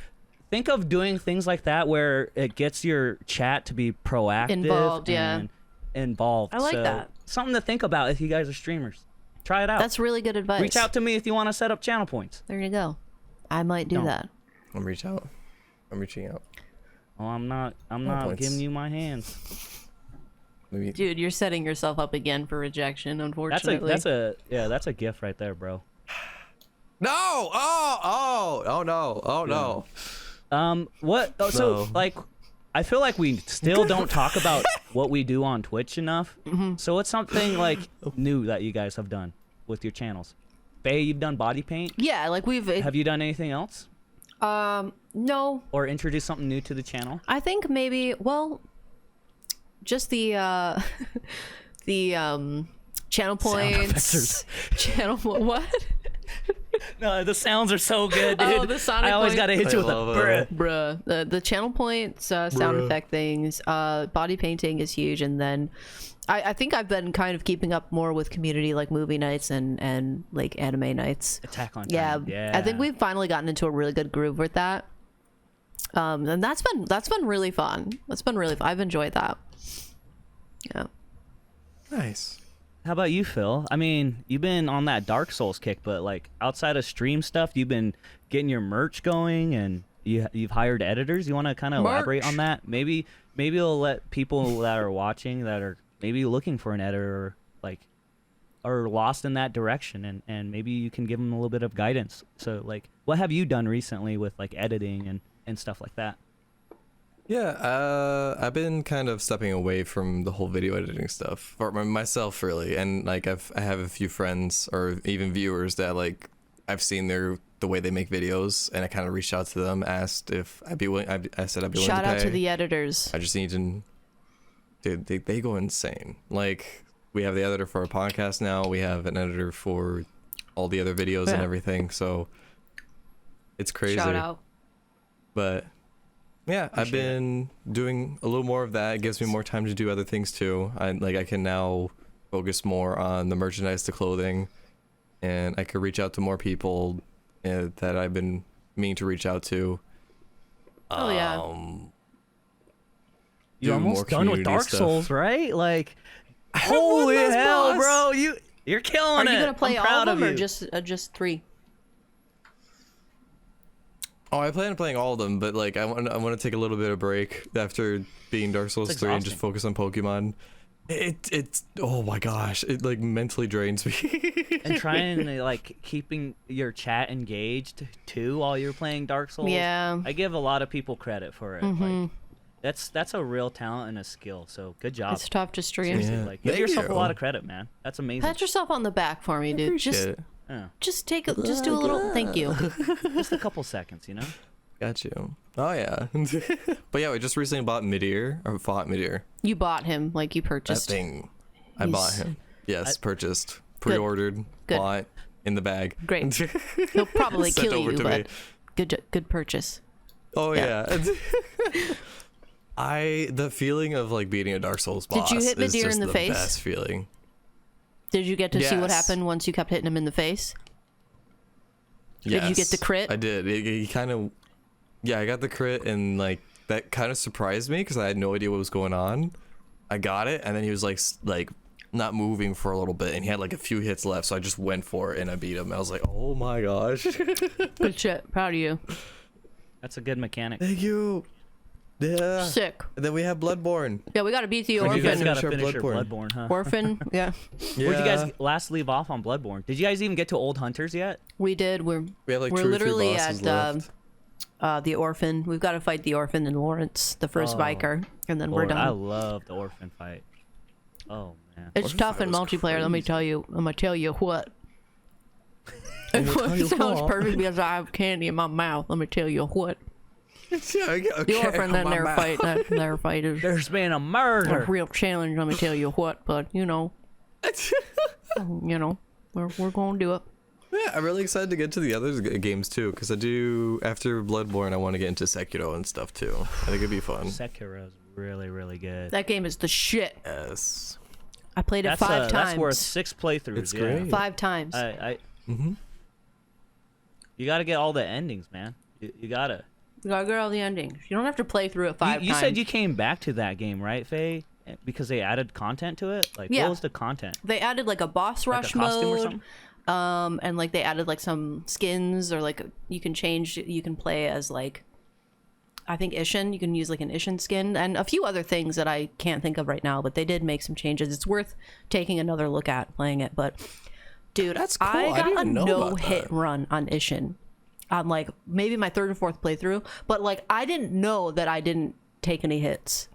think of doing things like that where it gets your chat to be proactive, Involved, and involved. I like So, that. Something to think about if you guys are streamers. Try it out. That's really good advice. Reach out to me if you want to set up channel points. There you go. I might do Don't. that. I'm reaching out. Oh, I'm not points. giving you my hands. Maybe. Dude, you're setting yourself up again for rejection, unfortunately. That's a gift right there, bro. No! Oh no! What? Oh, so No. like, I feel like we still don't talk about what we do on Twitch enough. So what's something like new that you guys have done with your channels? Faye, you've done body paint. Yeah, like Have you done anything else no. or introduced something new to the channel? I think maybe, well, just the channel points. What? No, the sounds are so good, dude. Oh, the sonic I always point. gotta hit you I with a love bruh. it. Bruh. The channel points, sound effect things, body painting is huge, and then I think I've been kind of keeping up more with community, like movie nights and like anime nights. Attack on Yeah, Titan. Yeah. I think we've finally gotten into a really good groove with that. And that's been really fun. I've enjoyed that. Yeah. Nice. How about you, Phil? I mean, you've been on that Dark Souls kick, but like outside of stream stuff, you've been getting your merch going, and you've hired editors. You want to kind of elaborate on that? Maybe it'll let people that are watching that are maybe looking for an editor, like, are lost in that direction, and maybe you can give them a little bit of guidance. So like, what have you done recently with like editing and stuff like that? Yeah, I've been kind of stepping away from the whole video editing stuff for myself, really, and like I have a few friends or even viewers that like I've seen the way they make videos, and I kind of reached out to them, asked if I'd be willing. I said I'd be willing Shout to pay. out to the editors. I just need to, dude. They go insane. Like, we have the editor for our podcast now. We have an editor for all the other videos and everything. So it's crazy. Shout out. But yeah, I've been doing a little more of that. It gives me more time to do other things too. I can now focus more on the merchandise, the clothing, and I could reach out to more people that I've been meaning to reach out to. Oh yeah. You're do more almost done with community Dark stuff. Souls, right? Like, one holy last hell, boss. bro! You're killing Are it. you gonna play I'm all proud of them or you. just 3? Oh, I plan on playing all of them, but like I want to take a little bit of break after being Dark Souls It's 3 and just exhausting. focus on Pokemon. It's oh my gosh, it like mentally drains me. And trying to like keeping your chat engaged too while you're playing Dark Souls. Yeah. I give a lot of people credit for it. Like, that's a real talent and a skill. So good job. It's tough to stream. Seriously, Yeah. like, give Thank yourself you. a lot of credit, man. That's amazing. Pat yourself on the back for me, dude. Appreciate Just it. Yeah. just do a little thank you. Just a couple seconds, you know. Got you. Oh yeah. But yeah, we just recently bought fought Midir. You bought him, like you That purchased. thing. I bought He's- him. Yes, purchased, pre-ordered, Good. bought, in the bag. Great. He'll probably Sent kill over you, to but me. good purchase. Oh Yeah. yeah. The feeling of like beating a Dark Souls boss Did you hit is Midir just in the face? best feeling. Did you get to see what Yes. happened once you kept hitting him in the face? Did you get the crit? I did. He kind of, yeah, I got the crit, and like that kind of surprised me because I had no idea what was going on. I got it, and then he was like not moving for a little bit, and he had like a few hits left, so I just went for it and I beat him. I was like, oh my gosh. Good shit. Proud of you. That's a good mechanic. Thank you. Yeah. Sick. And then we have Bloodborne. Yeah, we gotta beat the You guys orphan. gotta Finish finish our your Bloodborne. Bloodborne, huh? Orphan. Yeah, Yeah. Where'd you guys last leave off on Bloodborne? Did you guys even get to Old Hunters yet? we did. We have like we're 2 or 3 literally bosses at left. the orphan. We've got to fight the orphan and Lawrence, the first Oh, biker, and then we're Lord, I done. love the orphan fight. Oh man. It's Orphan tough fight in was multiplayer. Let me crazy. tell you. I'm gonna tell you what. Let me tell you It sounds what. perfect because I have candy in my mouth. Let me tell you what. Okay, The orphan and my their mouth. fight. Their fight is There's been a a murder. real challenge. Let me tell you what. But you know, we're gonna do it. Yeah, I'm really excited to get to the other games too, because I do, after Bloodborne, I want to get into Sekiro and stuff too. I think it'd be fun. Sekiro's really, really good. That game is the shit. Yes. I played it That's 5 times. That's worth 6 playthroughs. It's yeah. great. 5 times. You got to get all the endings, man. You gotta. You gotta get all the endings. You don't have to play through it 5 times. You said you came back to that game, right, Faye? Because they added content to it. Like, Yeah. what was the content? They added like a boss Like rush a costume or mode. something? And like they added like some skins, or like you can play as like, I think Ishin. You can use like an Ishin skin and a few other things that I can't think of right now, but they did make some changes. It's worth taking another look at playing it. But dude, That's cool. I I got didn't a even know about no-hit that. run on Ishin on like maybe my 3rd or 4th playthrough, but like I didn't know that I didn't take any hits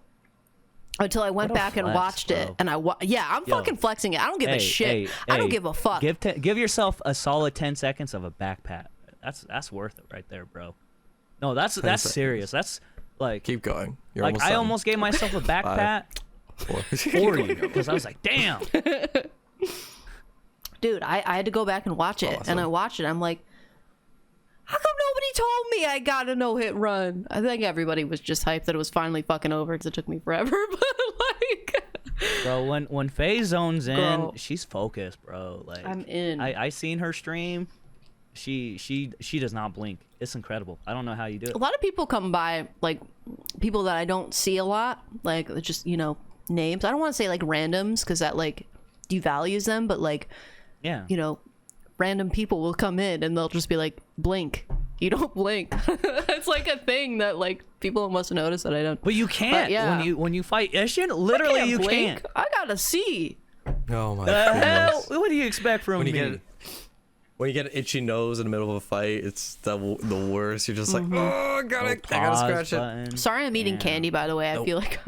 until I went What a back and flex, watched it, bro. and I'm fucking flexing it. I don't give a shit. I don't give a fuck. Give yourself a solid 10 seconds of a back pat. That's worth it right there, bro. No, that's seconds. serious. That's like Keep going. You're like almost I done. almost gave myself a back 5, pat 4. for you because I was like, damn. Dude, I had to go back and watch it, and I watched it. I'm like, how come nobody told me I got a no-hit run? I think everybody was just hyped that it was finally fucking over because it took me forever. But like, Bro, when Faye zones in, Girl. she's focused, bro. Like I'm in. I seen her stream. She does not blink. It's incredible. I don't know how you do it. a lot of people come by, like people that I don't see a lot, like just names. I don't want to say like randoms because that like devalues them, but like Yeah. random people will come in and they'll just be like, blink. You don't blink. It's like a thing that like people must notice that I don't. But you can't. yeah. When you fight Ishin, literally you blink. can't. I gotta see. Oh my The hell? goodness. What do you expect from me? When you get an itchy nose in the middle of a fight, it's the worst. You're just like, oh, I gotta scratch it. Button. Sorry, I'm eating candy. By the way, I feel like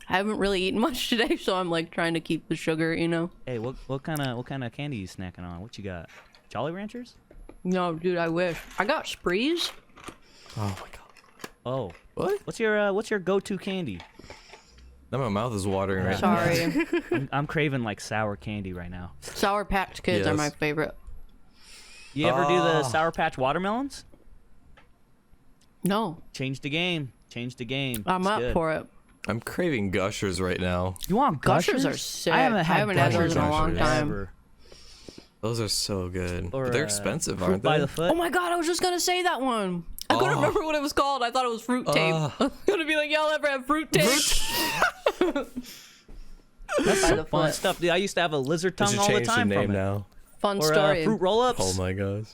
I haven't really eaten much today, so I'm like trying to keep the sugar. Hey, what kind of candy you snacking on? What you got? Jolly Ranchers? No, dude, I wish. I got Sprees. Oh my god. Oh, What? what's your go-to candy? Now my mouth is watering right now. Sorry. I'm craving like sour candy right now. Sour Patch Kids are Yes. my favorite. You ever do the Oh. Sour Patch watermelons? No, Change the game. Change the game. I'm It's up good. for it. I'm craving Gushers right now. You want Gushers Gushers? are sick. I haven't had had Gushers those in a long Gushers. time. ever. Those are so good. Or, But they're expensive, Fruit aren't by they? the foot. Oh my god, I was just gonna say that one. I couldn't remember what it was called. I thought it was fruit tape. I was gonna be like, y'all ever have fruit tape? That's by some the fun foot. stuff. Dude, I used to have a lizard They tongue should all the change time the from name it. now. Fun Or story. fruit roll-ups. Oh my gosh.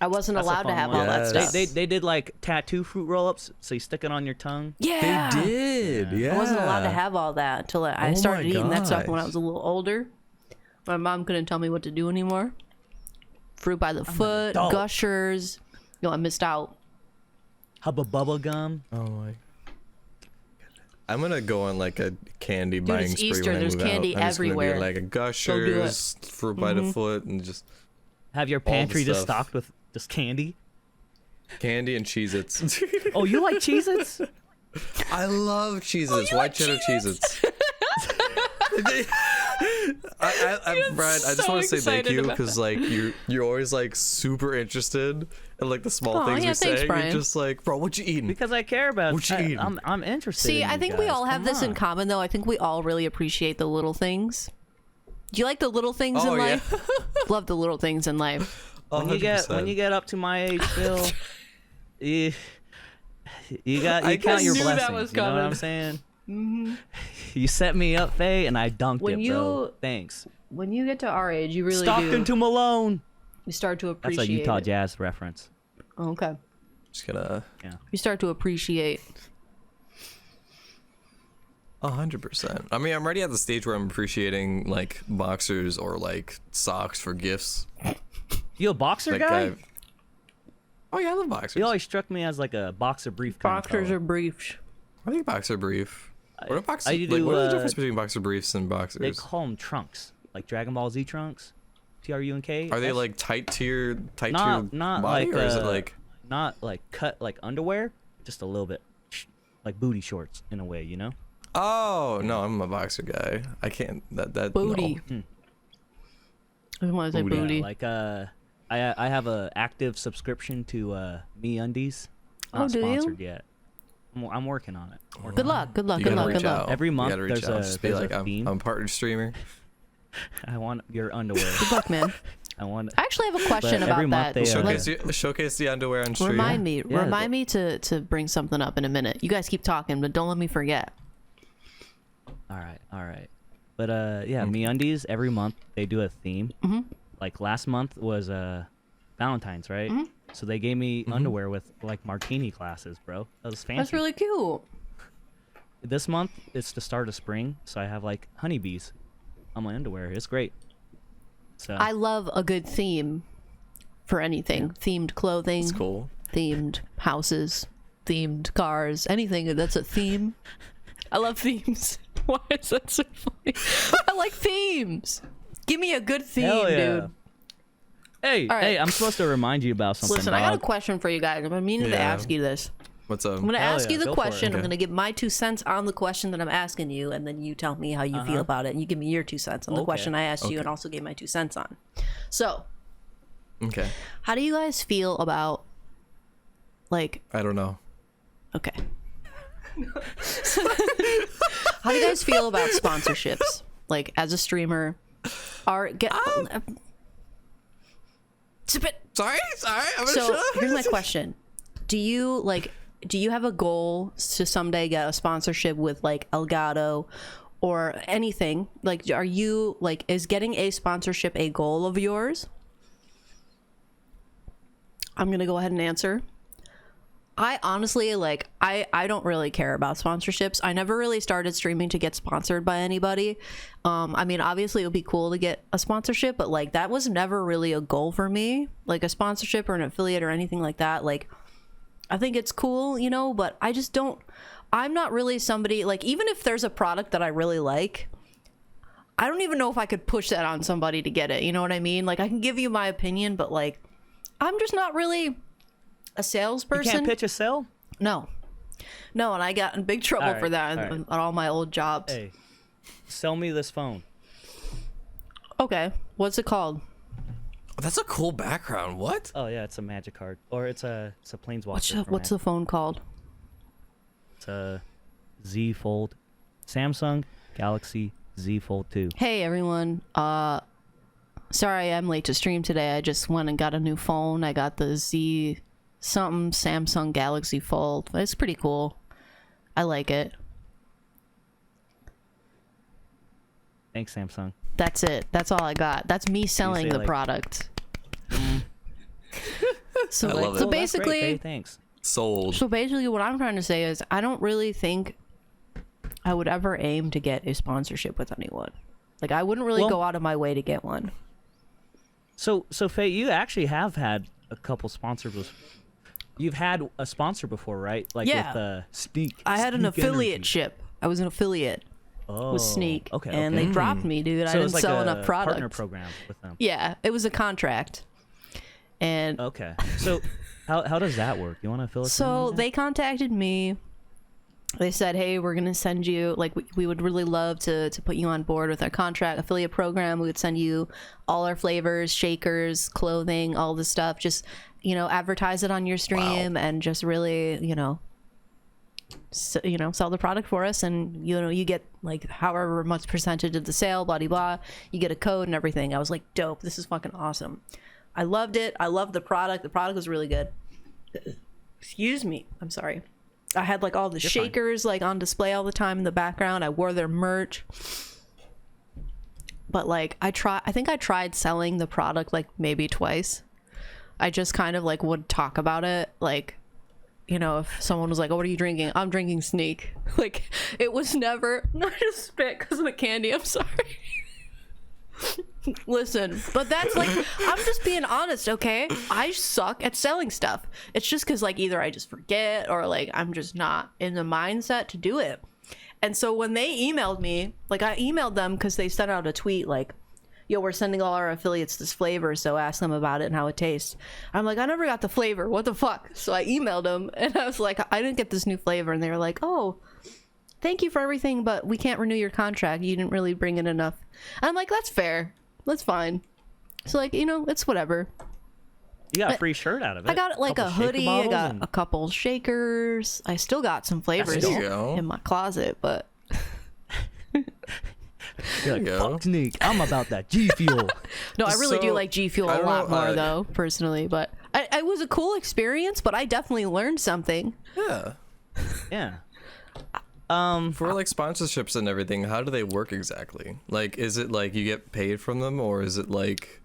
I wasn't That's a allowed to fun have one. all that Yes. stuff. They did like tattoo fruit roll-ups, so you stick it on your tongue. Yeah. They did. Yeah. I wasn't allowed to have all that until I Oh started my eating that stuff when I gosh. was a little older. My mom couldn't tell me what to do anymore. Fruit by the foot, adult. Gushers. I missed out. Hubba bubba gum. Oh my. I'm gonna go on like a candy buying it's spree Easter, when I there's move candy out. I'm just gonna everywhere. do like a do it. Gushers, fruit by the foot, and just Have your All the pantry just stuff. stocked with just candy. candy and Cheez-Its. Oh, you like Cheez-Its? I love Cheez-Its, white cheddar Cheez-Its. Brad, I just so want to say thank excited you about because like you're always like super interested in like the small Aw, things yeah, we thanks, say. Brian. You're just like, bro, what you eating? Because I care about. What you eating? I'm interested. See, in I you think we guys. all have Come this in on. common, though. I think we all really appreciate the little things. Do you like the little things Oh, in yeah. life? Love the little things in life. When you get up to my age, Phil, you I count your knew that blessings. was You know what coming. I'm saying? You set me up, Faye, and I dunked When it, bro. you- Thanks. When you get to our age, you really Stockton do. to Malone. You start to That's appreciate a Utah it. Jazz reference. Oh, okay. Just gonna Yeah. You start to appreciate. 100%. I mean, I'm already at the stage where I'm appreciating like boxers or like socks for gifts. You a boxer Like guy? oh yeah, I love boxers. You always struck me as like a boxer brief kind of Boxers fella. are briefs. I think boxer brief. What are boxer? I Like, do, what is the difference between boxer briefs and They boxers? call them trunks, like Dragon Ball Z trunks. TRUNK. Are they That's like tight to your not body, like or is it like? not like cut like underwear, just a little bit like booty shorts in a way, you know? Oh no, I'm a boxer guy. I can't. That Booty. No. I just want to say Booty. booty. Like I have a active subscription to MeUndies. Oh, Not do you? sponsored yet. I'm working on it. Good luck. Good luck. You Good gotta luck. reach Good luck. out. Every You month gotta reach there's out. a- Just be there's like, a I'm theme. a partner streamer. I want your underwear. Good luck, man. I actually have a question But about every month that. they, Showcase the underwear on stream. Remind me Yeah. to bring something up in a minute. You guys keep talking, but don't let me forget. All right. But yeah, MeUndies every month they do a theme. Mm-hmm. Like last month was Valentine's, right? Mm-hmm. So they gave me underwear with like martini glasses, bro. That was fancy. That's really cute. This month it's the start of spring, so I have like honeybees on my underwear. It's great. So I love a good theme for anything. Themed clothing. It's cool. Themed houses. Themed cars. Anything that's a theme. I love themes. Why is that so funny? I like themes. Give me a good theme, Hell yeah. dude. Hey, All right. hey, I'm supposed to remind you about something. Listen, I got a dog. question for you guys. I'm meaning to Yeah. ask you this. What's up? I'm going to Hell ask yeah, you the go for it. question. I'm Okay. going to give my 2 cents on the question that I'm asking you, and then you tell me how you feel about it. And you give me your 2 cents on the Okay. question I asked you Okay. and also gave my 2 cents on. So, Okay. how do you guys feel about, like, I don't know. okay. How do you guys feel about sponsorships? Like, as a streamer, Spit. Sorry. I'm So here's my question: Do you have a goal to someday get a sponsorship with like Elgato or anything? Like, are you like, is getting a sponsorship a goal of yours? I'm gonna go ahead and answer. I honestly I don't really care about sponsorships. I never really started streaming to get sponsored by anybody. I mean, obviously it would be cool to get a sponsorship, but like that was never really a goal for me, like a sponsorship or an affiliate or anything like that. Like, I think it's cool, you know, but I just don't, I'm not really somebody, like, even if there's a product that I really like, I don't even know if I could push that on somebody to get it. You know what I mean? Like, I can give you my opinion, but like, I'm just not really a salesperson. You can't pitch a sale? No, and I got in big trouble All right, for that all right. on all my old jobs. Hey, sell me this phone. Okay, what's it called? That's a cool background. What? Oh yeah, it's a magic card, or it's a planeswalker. What's the phone called? It's a Z Fold, Samsung Galaxy Z Fold 2. Hey everyone, sorry I'm late to stream today. I just went and got a new phone. I got the Z something Samsung Galaxy Fold. It's pretty cool. I like it. Thanks, Samsung. That's it. That's all I got. That's me selling say, the like- product. So, I love it. so Oh, that's great, basically, Faye, thanks. Sold. so basically, what I'm trying to say is, I don't really think I would ever aim to get a sponsorship with anyone. Like, I wouldn't really Well- go out of my way to get one. So Faye, you actually have had a couple sponsors. You've had a sponsor before, right? Like Yeah. with Sneak. I had an Sneak affiliate Energy. ship. I was an affiliate Oh, with Sneak, Okay. and okay. they dropped me, dude. I So didn't it's like sell a enough partner product. program with them. Yeah, it was a contract, and Okay. So how does that work? You want to fill us in so on that? they contacted me. They said, hey, we're going to send you, like, we would really love to put you on board with our contract affiliate program. We would send you all our flavors, shakers, clothing, all the stuff. Just, you know, advertise it on your stream and just really, you know, sell the product for us. And, you know, you get like however much percentage of the sale, blah, blah, blah. You get a code and everything. I was like, dope. This is fucking awesome. I loved it. I loved the product. The product was really good. Excuse me. I'm sorry. I had like all the shakers like on display all the time in the background. I wore their merch. But like I think I tried selling the product like maybe twice. I just kind of like would talk about it, like, you know, if someone was like, oh, what are you drinking? I'm drinking Sneak. Like, it was never, not just spit because of the candy, I'm sorry. Listen, but that's like, I'm just being honest, okay? I suck at selling stuff. It's just because like either I just forget or like I'm just not in the mindset to do it. And so when they emailed me, like I emailed them because they sent out a tweet like, yo, we're sending all our affiliates this flavor, so ask them about it and how it tastes. I'm like, I never got the flavor. What the fuck? So I emailed them and I was like, I didn't get this new flavor. And they were like, oh, thank you for everything, but we can't renew your contract. You didn't really bring in enough. And I'm like, that's fair. That's fine. So like, you know, it's whatever. You got a free shirt out of it. I got like a Couple shaker hoodie. I bottles got and- a couple shakers. I still got some flavors There you go. in my closet, but You're like, There you go. fuck Nick, I'm about that G Fuel. No, I really do So, like G Fuel I a don't lot know, more though, personally. But it was a cool experience. But I definitely learned something. Yeah. Yeah. For like sponsorships and everything, how do they work exactly? Like, is it like you get paid from them, or is it like,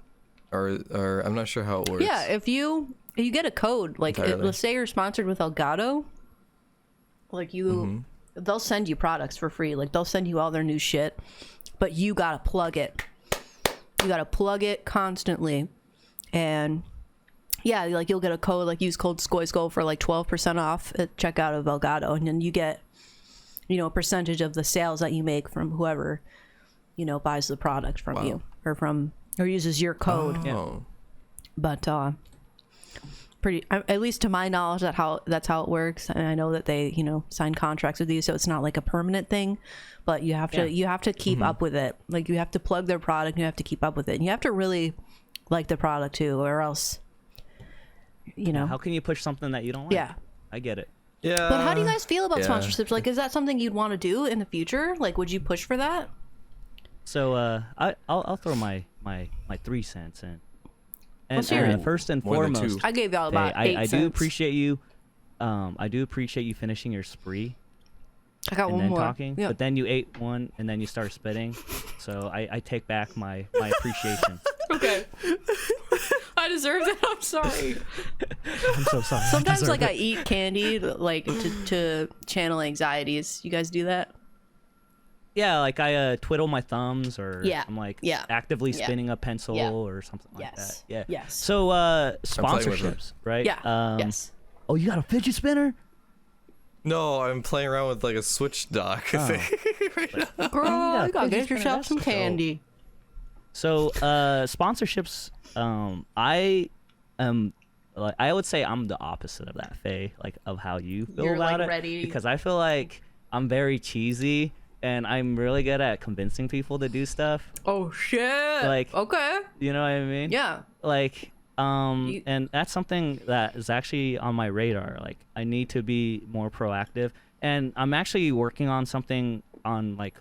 or I'm not sure how it works. Yeah, if you get a code, like Entirely. let's say you're sponsored with Elgato, like they'll send you products for free. Like they'll send you all their new shit, but you gotta plug it. You gotta plug it constantly, and yeah, like you'll get a code, like use code SkojSkull for like 12% off at checkout of Elgato, and then you get, a percentage of the sales that you make from whoever, buys the product from you or uses your code. Oh. But pretty, at least to my knowledge, that's how it works. And I know that they sign contracts with you, so it's not like a permanent thing, but you have to keep up with it. Like you have to plug their product, and you have to keep up with it, and you have to really like the product too, or else How can you push something that you don't like? Yeah. I get it. Yeah. But how do you guys feel about yeah. sponsorships? Like, is that something you'd want to do in the future? Like, would you push for that? So I'll throw my 3 cents in. And Let's hear it. first and More than foremost, I gave y'all about Faye, 8 I cents. do appreciate you. I do appreciate you finishing your spree I got and one then more. talking. Yeah. But then you ate one and then you started spitting. So I take back my appreciation. Okay. I deserve that. I'm sorry. I'm so sorry. Sometimes, deserve like, it. I eat candy, like, to channel anxieties. You guys do that? Yeah, like I twiddle my thumbs, or Yeah, I'm like yeah, actively yeah, spinning a pencil yeah. or something like Yes, that. Yeah. yes. So playing with sponsorships, right? Yeah. Yes. Oh, you got a fidget spinner? No, I'm playing around with like a Switch dock. Oh. Girl, yeah, you gotta fidget get spinner, yourself that's some dope. candy. So sponsorships, I am. Like, I would say I'm the opposite of that, Faye, like of how you feel You're, about like, it. ready. Because I feel like I'm very cheesy, and I'm really good at convincing people to do stuff. Oh, shit. Like- okay. You know what I mean? Yeah. Like, and that's something that is actually on my radar. Like, I need to be more proactive, and I'm actually working on something on like,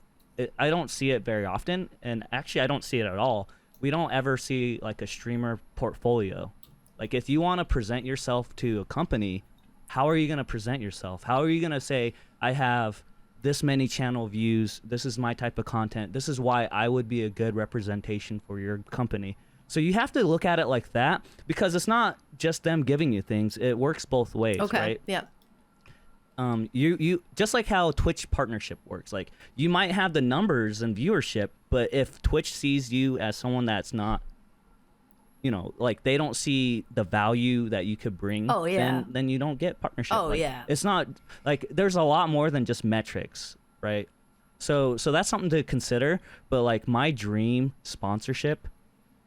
I don't see it very often, and actually I don't see it at all. We don't ever see like a streamer portfolio. Like, if you want to present yourself to a company, how are you going to present yourself? How are you going to say, I have this many channel views, this is my type of content, this is why I would be a good representation for your company? So you have to look at it like that, because it's not just them giving you things. It works both ways, Okay. right? Yeah. You just like how Twitch partnership works. Like, you might have the numbers and viewership, but if Twitch sees you as someone that's not, like they don't see the value that you could bring, Oh, yeah. then you don't get partnership. Oh, Like, yeah. It's not like there's a lot more than just metrics, right? So that's something to consider. But like, my dream sponsorship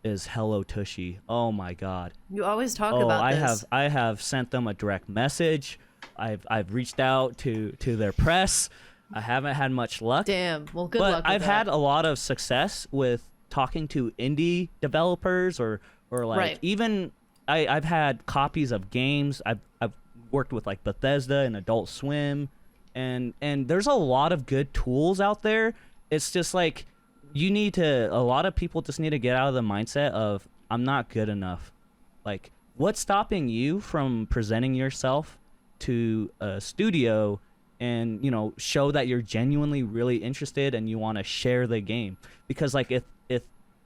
is Hello Tushy. Oh my God. You always talk Oh, about I this. have sent them a direct message. I've reached out to their press. I haven't had much luck. Damn. Well, good but luck with I've that. had a lot of success with talking to indie developers or like Right. even I've had copies of games. I've worked with like Bethesda and Adult Swim, and there's a lot of good tools out there. It's just like a lot of people just need to get out of the mindset of, I'm not good enough. Like, what's stopping you from presenting yourself to a studio and show that you're genuinely really interested and you want to share the game? Because like,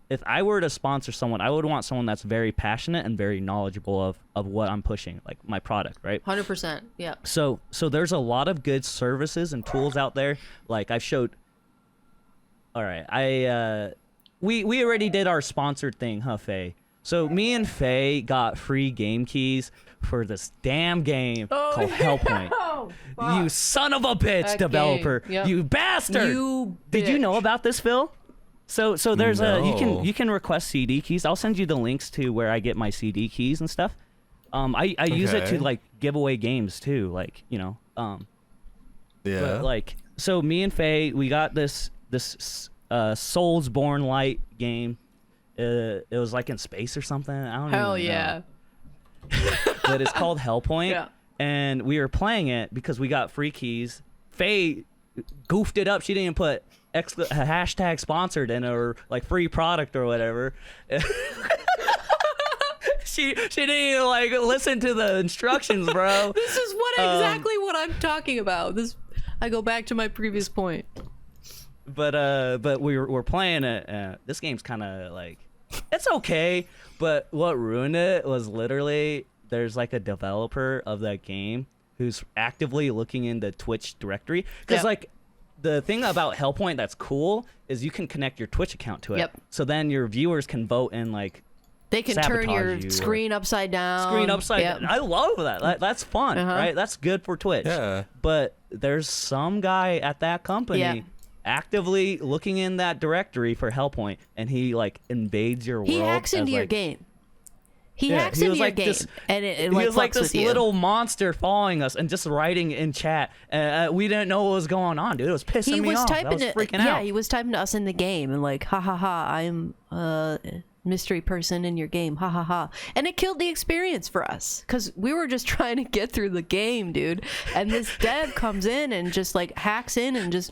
if I were to sponsor someone, I would want someone that's very passionate and very knowledgeable of what I'm pushing, like my product, right? 100%. Yeah. So there's a lot of good services and tools out there. Like, I've showed. All right, we already did our sponsored thing, huh, Faye? So me and Faye got free game keys for this damn game called Hellpoint. Oh, You son of a bitch, That developer! game, yep. You bastard! You Did you know bitch. about this, Phil? So there's No. you can request CD keys. I'll send you the links to where I get my CD keys and stuff. I use it to Okay. like give away games too, like Yeah. But like, so me and Faye, we got this Soulsborne Light game. It was like in space or something. I don't Hell even yeah. know. But it's called Hellpoint. Yeah. And we were playing it because we got free keys. Faye goofed it up. She didn't even put hashtag sponsored and or like free product or whatever. She didn't even like listen to the instructions, bro. This is exactly what I'm talking about. I go back to my previous point. But we're playing it. This game's kind of like, it's okay. But what ruined it was literally there's like a developer of that game who's actively looking in the Twitch directory, because like the thing about Hellpoint that's cool is you can connect your Twitch account to it. Yep. So then your viewers can vote and like they can turn your screen upside down. Down. I love that. That's fun, right? That's good for Twitch. Yeah. But there's some guy at that company actively looking in that directory for Hellpoint, and he like invades your world. He hacks into your game. He hacks into your game, and it he like was like fucks with this you. little monster following us and just writing in chat. We didn't know what was going on, dude. It was pissing me off. I was freaking out. Yeah, he was typing to us in the game and like, ha ha ha, I'm a mystery person in your game, ha ha ha. And it killed the experience for us because we were just trying to get through the game, dude. And this dev comes in and just like hacks in and just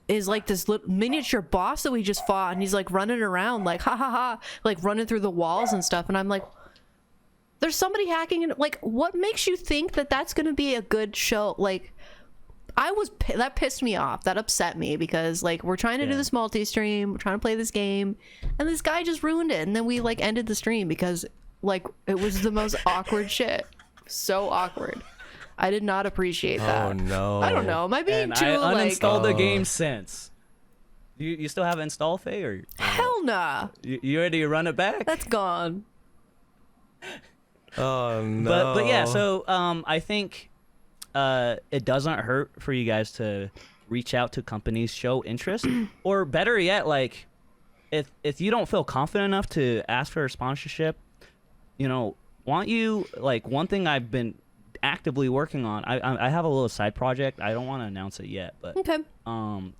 is like this little miniature boss that we just fought, and he's like running around like, ha ha ha, like running through the walls and stuff. And I'm like, there's somebody hacking in. Like, what makes you think that that's going to be a good show? Like, that pissed me off. That upset me because like we're trying to do this multi-stream, we're trying to play this game, and this guy just ruined it. And then we like ended the stream because like it was the most awkward shit. So awkward. I did not appreciate that. Oh no. I don't know. Am I being too I like? uninstalled the game since. You still have it installed, Faye, or Hell nah. You ready to run it back? That's gone. Oh no. But yeah, so I think it doesn't hurt for you guys to reach out to companies, show interest, or better yet, like if you don't feel confident enough to ask for a sponsorship, one thing I've been actively working on, I have a little side project. I don't want to announce it yet, but Okay.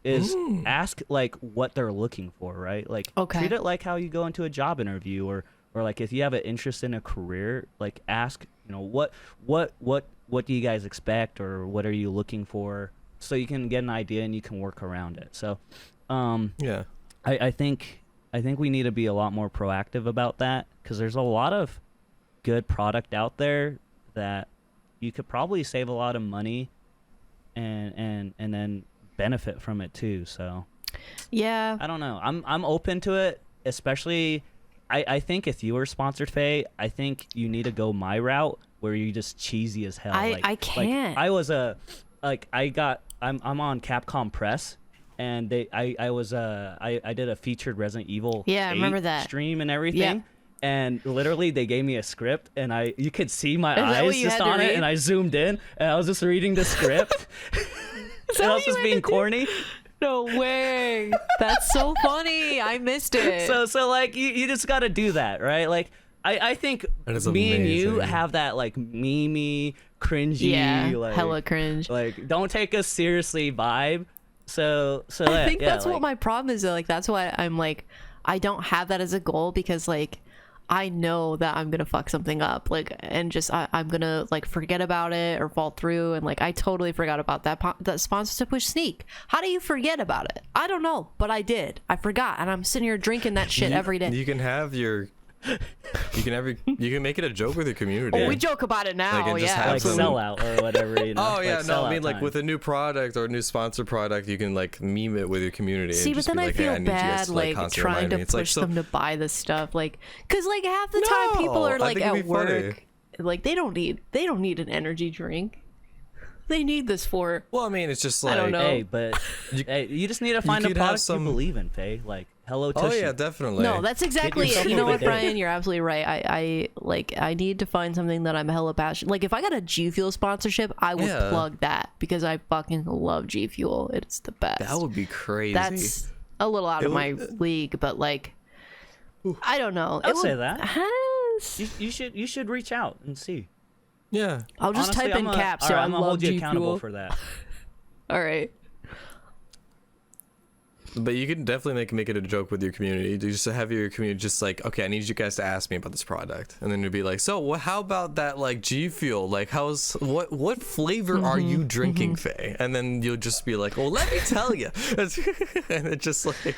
is ask like what they're looking for, right? Like treat it like how you go into a job interview, or like if you have an interest in a career, like ask, what do you guys expect, or what are you looking for, so you can get an idea and you can work around it. So yeah, I think we need to be a lot more proactive about that, because there's a lot of good product out there that you could probably save a lot of money and then benefit from it too. So yeah, I don't know. I'm open to it, especially I think if you were sponsored, Faye, I think you need to go my route where you're just cheesy as hell. I can't. Like, I was I'm on Capcom Press, and I did a featured Resident Evil I remember that stream and everything. Yeah. And literally they gave me a script, and you could see my Is that what eyes you just had to on read? it, and I zoomed in and I was just reading the script. And I was just being corny. No way. That's so funny. I missed it. So like you just got to do that, right? Like I think me and you have that like memey, cringy, like hella cringe. Like don't take us seriously vibe. So I think that's what my problem is though. Like that's why I'm like I don't have that as a goal, because like I know that I'm gonna fuck something up, like, and just I'm gonna like forget about it or fall through, and like I totally forgot about that sponsorship with Sneak. How do you forget about it? I don't know, but I did. I forgot, and I'm sitting here drinking that shit every day. You can have your. You can make it a joke with your community. Oh, we joke about it now, like, yeah. like sellout or whatever. Oh yeah, like no, I mean time. like with a new product or a new sponsored product, you can like meme it with your community. See, and but just then be I like, feel hey, I need you guys bad, to, like constantly trying remind to me. It's push like, them to buy this stuff, like, cause like half the time people are No, I like think it'd at be funny. work, like they don't need an energy drink. They need this for. Well, I mean, it's just like I don't know. Hey, but you just need to find a could have product some- you believe in, Faye. Like Hello Tushy. Oh yeah, definitely. No, that's exactly yourself it. You a know what, bidet. Brian? You're absolutely right. I need to find something that I'm hella passionate. Like if I got a G Fuel sponsorship, I would Yeah. plug that, because I fucking love G Fuel. It's the best. That would be crazy. That's a little out of my league, but like, I don't know. I'll say that. Has... You should reach out and see. yeah. I'll just Honestly, type in caps. So alright, I I'm gonna love hold you G accountable Fuel. for that. All right. But you can definitely make it a joke with your community. You just have your community just like, okay, I need you guys to ask me about this product, and then you'd be like, so how about that like G Fuel? Like, what flavor are you drinking, Faye? And then you'll just be like, well, let me tell you. And it's just like,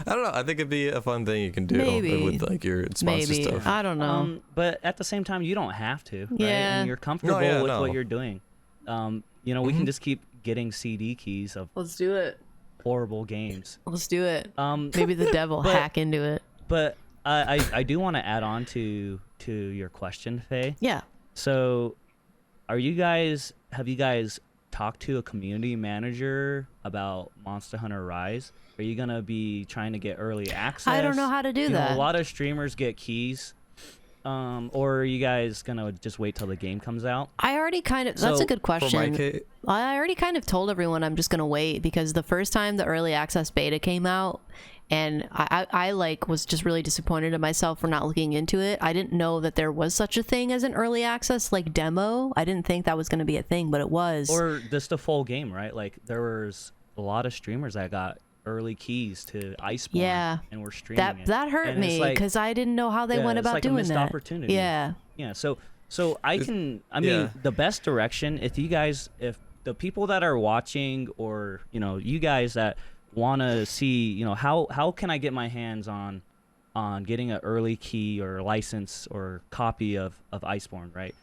I don't know. I think it'd be a fun thing you can do with like your sponsor stuff. I don't know. But at the same time, you don't have to. Right? Yeah. And you're comfortable with what you're doing. You know, we can just keep getting CD keys of Let's do it. horrible games. Let's do it. Maybe the devil hack into it. But I do want to add on to your question, Faye. Yeah. So, have you guys talked to a community manager about Monster Hunter Rise? Are you gonna be trying to get early access? I don't know how to do that. A lot of streamers get keys. Or are you guys gonna just wait till the game comes out? I already that's a good question. I already kind of told everyone I'm just gonna wait, because the first time the early access beta came out, and I like was just really disappointed in myself for not looking into it. I didn't know that there was such a thing as an early access like demo. I didn't think that was gonna be a thing, but it was. Or just a full game, right? Like there was a lot of streamers that got early keys to Iceborne, and we're streaming that hurt me, because I didn't know how they went about doing a missed that. Opportunity. Yeah. So I mean, the best direction, if the people that are watching, or you guys that want to see, how can I get my hands on getting an early key or license or copy of Iceborne, right?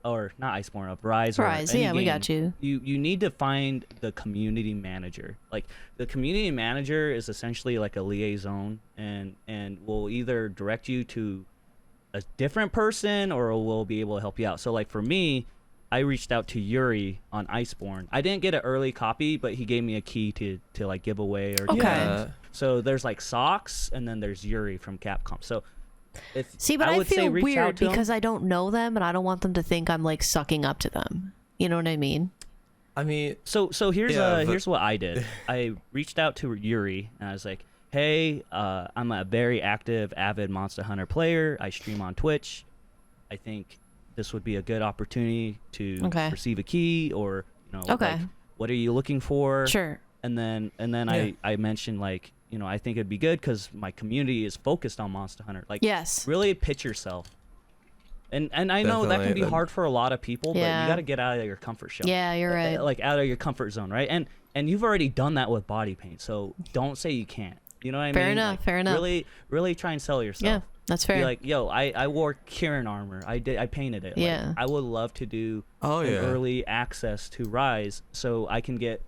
Or not Iceborne, of Rise. Rise, yeah, we got you. You need to find the community manager. Like the community manager is essentially like a liaison, and will either direct you to a different person or will be able to help you out. So like for me, I reached out to Yuri on Iceborne. I didn't get an early copy, but he gave me a key to like give away or So there's like Socks, and then there's Yuri from Capcom. So but I feel weird because I don't know them, and I don't want them to think I'm like sucking up to them. You know what I mean? I mean, so here's what I did. I reached out to Yuri, and I was like, hey, I'm a very active, avid Monster Hunter player. I stream on Twitch. I think this would be a good opportunity to receive a key, or like, what are you looking for? Sure. And then I mentioned like, I think it'd be good because my community is focused on Monster Hunter. Like, really pitch yourself. And I know that can be hard for a lot of people, but you got to get out of your comfort zone. Yeah, you're right. Like out of your comfort zone, right? And you've already done that with body paint, so don't say you can't. You know what I mean? Fair enough. Like, fair enough. Really try and sell yourself. Yeah, that's fair. Be like, yo, I wore Kieran armor. I painted it. Yeah. Like, I would love to do early access to Rise, so I can get,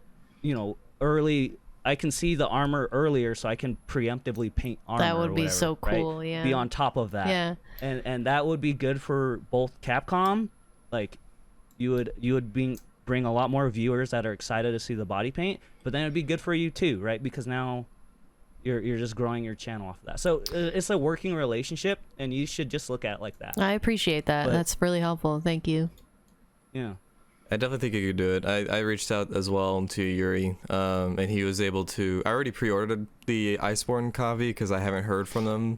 early. I can see the armor earlier, so I can preemptively paint armor. That would be so cool. Right? Yeah. Be on top of that. Yeah. And that would be good for both Capcom. Like, you would bring a lot more viewers that are excited to see the body paint, but then it'd be good for you too, right? Because now you're just growing your channel off of that. So it's a working relationship, and you should just look at it like that. I appreciate that. That's really helpful. Thank you. Yeah. I definitely think you could do it. I reached out as well to Yuri, and he was able to. I already pre-ordered the Iceborne copy because I haven't heard from them,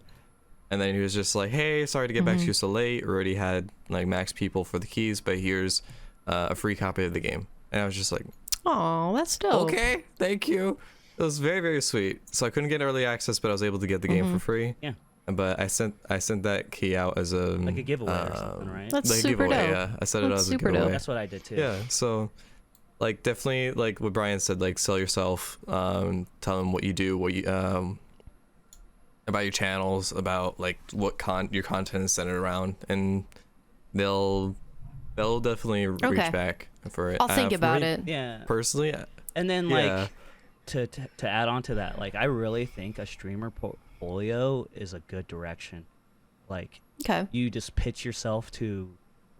and then he was just like, "Hey, sorry to get back to you so late. Already had like max people for the keys, but here's a free copy of the game." And I was just like, "Oh, that's dope." Okay, thank you. It was very, very sweet. So I couldn't get early access, but I was able to get the game for free. Yeah. But I sent that key out as a like a giveaway or something, right? That's like super giveaway, dope. yeah. I set it as a giveaway. Dope. That's what I did too. Yeah. So, like, definitely, like what Brian said, like sell yourself. Tell them what you do, what you about your channels, about like what your content is centered around, and they'll definitely reach back for it. I'll think about it. Yeah. Personally. And then like to add on to that, like I really think a streamer portfolio is a good direction. Like you just pitch yourself to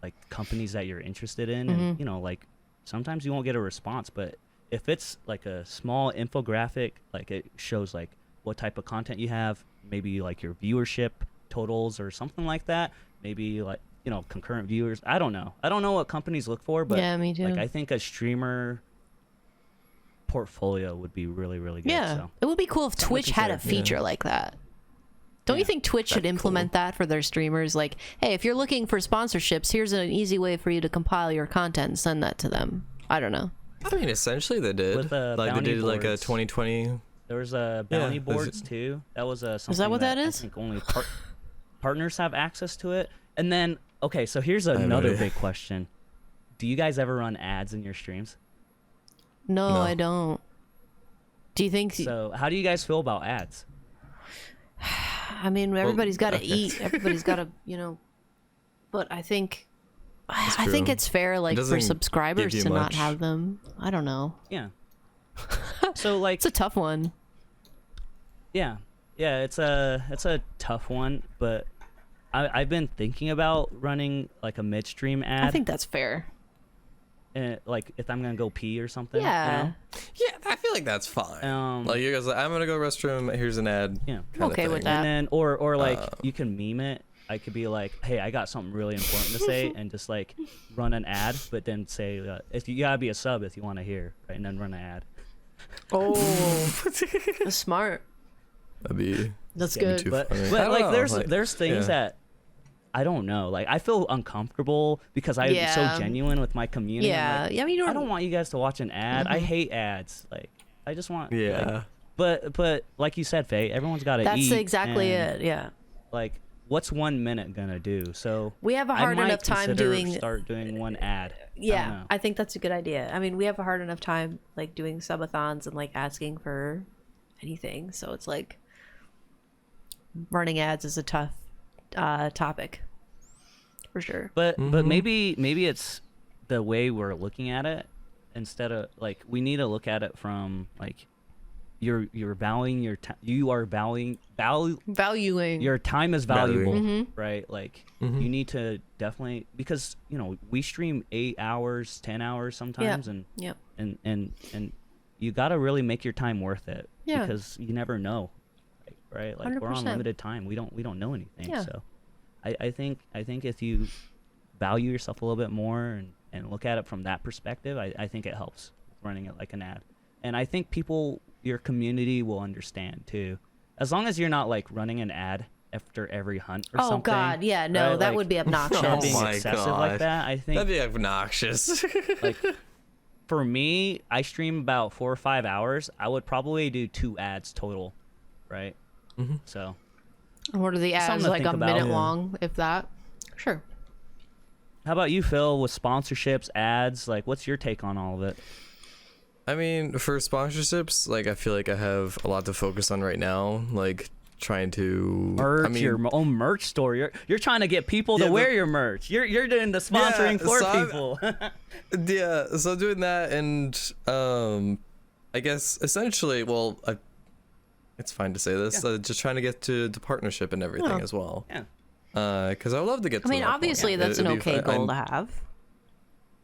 like companies that you're interested in, and like sometimes you won't get a response, but if it's like a small infographic, like it shows like what type of content you have, maybe like your viewership totals or something like that, maybe like concurrent viewers. I don't know what companies look for, but yeah, me too. Like I think a streamer portfolio would be really, really good. Yeah, so. It would be cool if Twitch had a feature like that. Don't you think Twitch should implement that for their streamers? Like, hey, if you're looking for sponsorships, here's an easy way for you to compile your content and send that to them. I don't know. I mean, essentially they did. With, like they did like a boards. 2020 There was bounty Yeah, boards too. That was something Is that what that is? I think only partners have access to it. And then, okay, so here's have no another idea. big question. Do you guys ever run ads in your streams? No, No. I don't. Do you think? So how do you guys feel about ads? I mean, everybody's got to okay. eat. Everybody's got to, But I think, I true. think it's fair, like, for doesn't subscribers give you to not much. have them. I don't know. Yeah. So like, It's a tough one. yeah, it's a tough one, but I've been thinking about running like a midstream ad. I think that's fair. Like if I'm gonna go pee or something. Yeah. Yeah, I feel like that's fine. Like you guys, like, I'm gonna go restroom. Here's an ad. Yeah. kinda Okay with thing. that. And then or like you can meme it. I could be like, hey, I got something really important to say, and just like run an ad, but then say if you gotta be a sub if you want to hear, right, and then run an ad. Oh, that's smart. That'd be. That's that'd good. be too But funny. I but don't like know, there's things yeah. that I don't know. Like I feel uncomfortable because I'm Yeah. so genuine with my community. I'm Yeah. like, Yeah. I mean, I don't want you guys to watch an ad. I hate ads. Like I just want. Yeah. Like, but like you said, Faye, everyone's got to eat. That's exactly and, it. Yeah. Like, what's 1 minute gonna do? So We have a I hard might enough time consider doing. start doing one ad. Yeah, I think that's a good idea. I mean, we have a hard enough time like doing subathons and like asking for anything. So it's like running ads is a tough topic for sure. But maybe it's the way we're looking at it instead of like we need to look at it from like you're valuing your you are valuing Valuing. your time is valuable, Valuing. right? Like you need to definitely because we stream 8 hours, 10 hours sometimes, and Yep. and you got to really make your time worth it Yeah. because you never know, right? Like we're on 100%. limited time. We don't know anything. Yeah. So I think if you value yourself a little bit more and look at it from that perspective, I think it helps running it like an ad. And I think your community will understand too. As long as you're not like running an ad after every hunt or Oh something. God, yeah, no, right? that Like, would be obnoxious. not being my excessive God. like that. I think That'd be obnoxious. like for me, I stream about 4 or 5 hours. I would probably do 2 ads total, right? So What are the ads Something to like think a about. minute Yeah. long, if that? Sure. how about you, Phil, with sponsorships, ads? Like, what's your take on all of it? I mean, for sponsorships, like I feel like I have a lot to focus on right now. Like trying to Merch, I mean, your own merch store. You're trying to get people to Yeah, wear your merch. You're doing the sponsoring for so I'm- people. yeah. So doing that, and I guess essentially, well, it's fine to say this. Just trying to get to the partnership and everything Oh. as well. Yeah. Because I would love to get. I mean, to that obviously point. that's an It'd be okay fun. goal to have.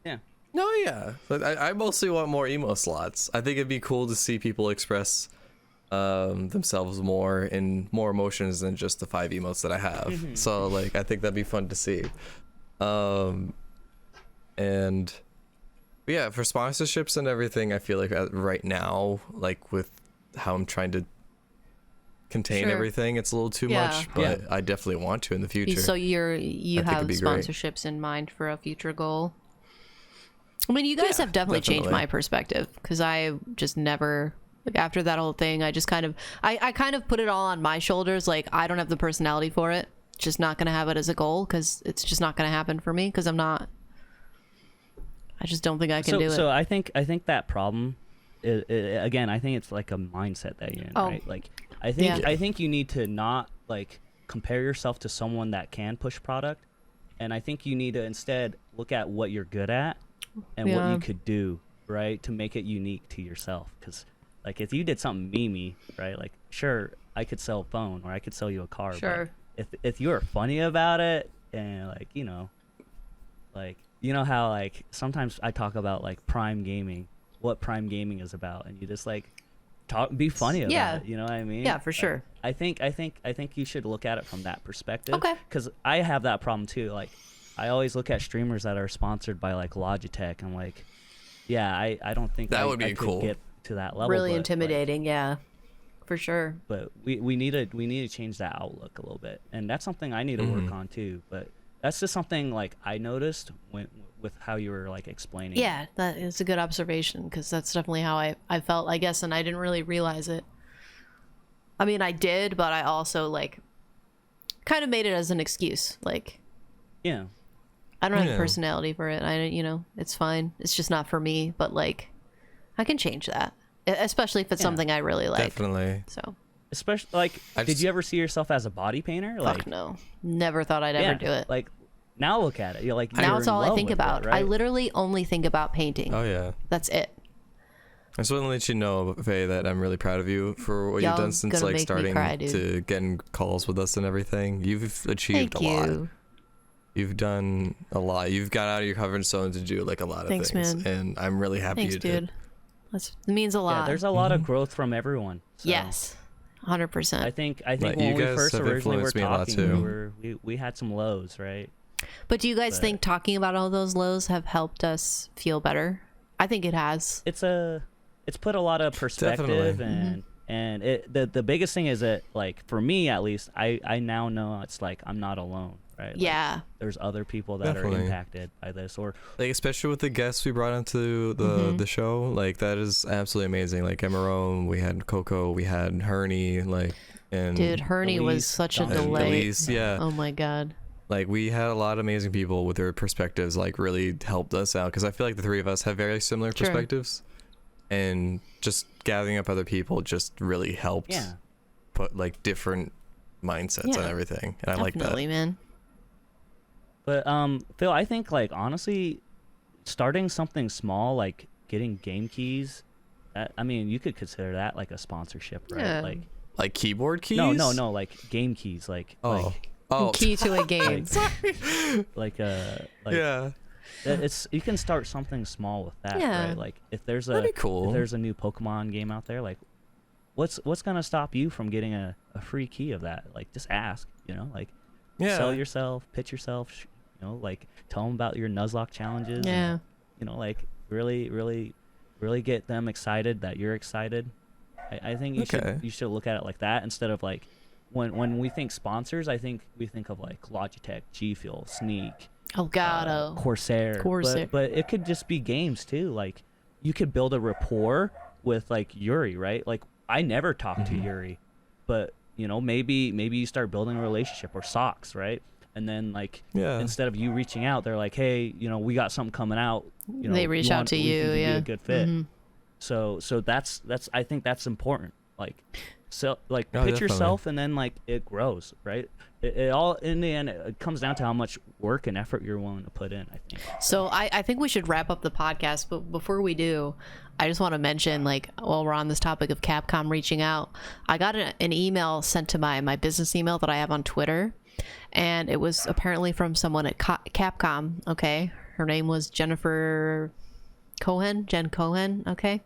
Yeah. No, yeah. But I mostly want more emo slots. I think it'd be cool to see people express themselves more in more emotions than just the 5 emotes that I have. So like I think that'd be fun to see. And yeah, for sponsorships and everything, I feel like right now, like with how I'm trying to contain Sure. everything, it's a little too Yeah. much, but I definitely want to in the future. So you I think have it'd be great. sponsorships in mind for a future goal. I mean, you guys Yeah, have definitely changed definitely. my perspective because I just never like after that whole thing. I just kind of I kind of put it all on my shoulders. Like I don't have the personality for it. Just not gonna have it as a goal because it's just not gonna happen for me because I'm not. I just don't think I can do it. So I think that problem, again, I think it's like a mindset that you're in, Oh. right? Like I think Yeah. I think you need to not like compare yourself to someone that can push product, and I think you need to instead look at what you're good at and what Yeah. you could do, right, to make it unique to yourself. Because like if you did something memey, right, like sure I could sell a phone or I could sell you a car, Sure. but if you are funny about it and like how like sometimes I talk about like prime gaming, what prime gaming is about, and you just like be funny about Yeah. it. You know what I mean? Yeah, for Like, sure. I think you should look at it from that perspective. Okay. Because I have that problem too. Like I always look at streamers that are sponsored by like Logitech. I'm like, yeah, I don't think That I, would be I could cool. get to that level. Really but, like, intimidating, yeah, for sure. but we need to change that outlook a little bit, and that's something I need to work on too. But that's just something like I noticed with how you were like explaining. Yeah, that is a good observation because that's definitely how I felt, I guess, and I didn't really realize it. I mean, I did, but I also like kind of made it as an excuse. Like, Yeah. I don't have Yeah. the personality for it. It's fine. It's just not for me. But like, I can change that, especially if it's Yeah. something I really like. Definitely. So, Especially like, did you ever see yourself as a body painter? Like, fuck no, never thought I'd ever do it. Like, now look at it. You're like, Now you're it's in all I love think with about. It, right? I literally only think about painting. Oh yeah. That's it. I just want to let you know, Faye, that I'm really proud of you for what Y'all you've done since gonna like make me starting cry, dude. to getting calls with us and everything. You've achieved Thank a lot. you. You've done a lot. You've got out of your comfort zone to do like a lot of Thanks, things, man. and I'm really happy Thanks, you dude. did. It means a lot. Yeah, there's a lot of growth from everyone. So Yes, 100%. I think Like, when you we guys first have originally were influenced me a lot, talking, too. we had some lows, right? But do you guys But- think talking about all those lows have helped us feel better? I think it has. It's put a lot of perspective Definitely. and the biggest thing is that, like, for me at least, I now know it's like I'm not alone, right? Like, Yeah. there's other people that are Definitely. impacted by this, or Like, especially with the guests we brought into the show, like that is absolutely amazing. Like Emerone, we had Coco, we had Herney, like, and Dude, Herney was Elise, such a and and delight. Elise, yeah. Oh my god. Like, we had a lot of amazing people with their perspectives, like really helped us out, because I feel like the three of us have very similar Sure. perspectives, and just gathering up other people just really helped yeah. put like different mindsets Yeah. on everything, and I like that. Definitely, man. But Phil, I think, like, honestly, starting something small, like getting game keys, I mean, you could consider that like a sponsorship, right? Yeah. Like, Like keyboard keys? no, like game keys, like Oh, oh, Key to a game. like yeah. it's you can start something small with that, Yeah. right? Like, if there's That'd be cool. if there's a new Pokemon game out there, like, what's gonna stop you from getting a free key of that? Like, just ask, like, Yeah. sell yourself, pitch yourself, like, tell them about your Nuzlocke challenges. Yeah. And, like, really get them excited that you're excited. I think Okay. you should look at it like that, instead of like, when we think sponsors, I think we think of like Logitech, G Fuel, Sneak, Oh god. Corsair. Corsair. But it could just be games too. Like, you could build a rapport with like Yuri, right? Like, I never talked to Yuri, but maybe you start building a relationship, or Socks, right? And then, like, Yeah. instead of you reaching out, they're like, hey, we got something coming out. They reach out to we you, think you'd be yeah. a good fit. Mhm. So that's I think that's important. Like, so, like, Oh, pitch definitely. yourself, and then, like, it grows, right? It all, in the end, it comes down to how much work and effort you're willing to put in, I think. So I think we should wrap up the podcast, but before we do, I just want to mention, like, while we're on this topic of Capcom reaching out, I got an email sent to my business email that I have on Twitter, and it was apparently from someone at Capcom. Okay, her name was Jen Cohen. Okay,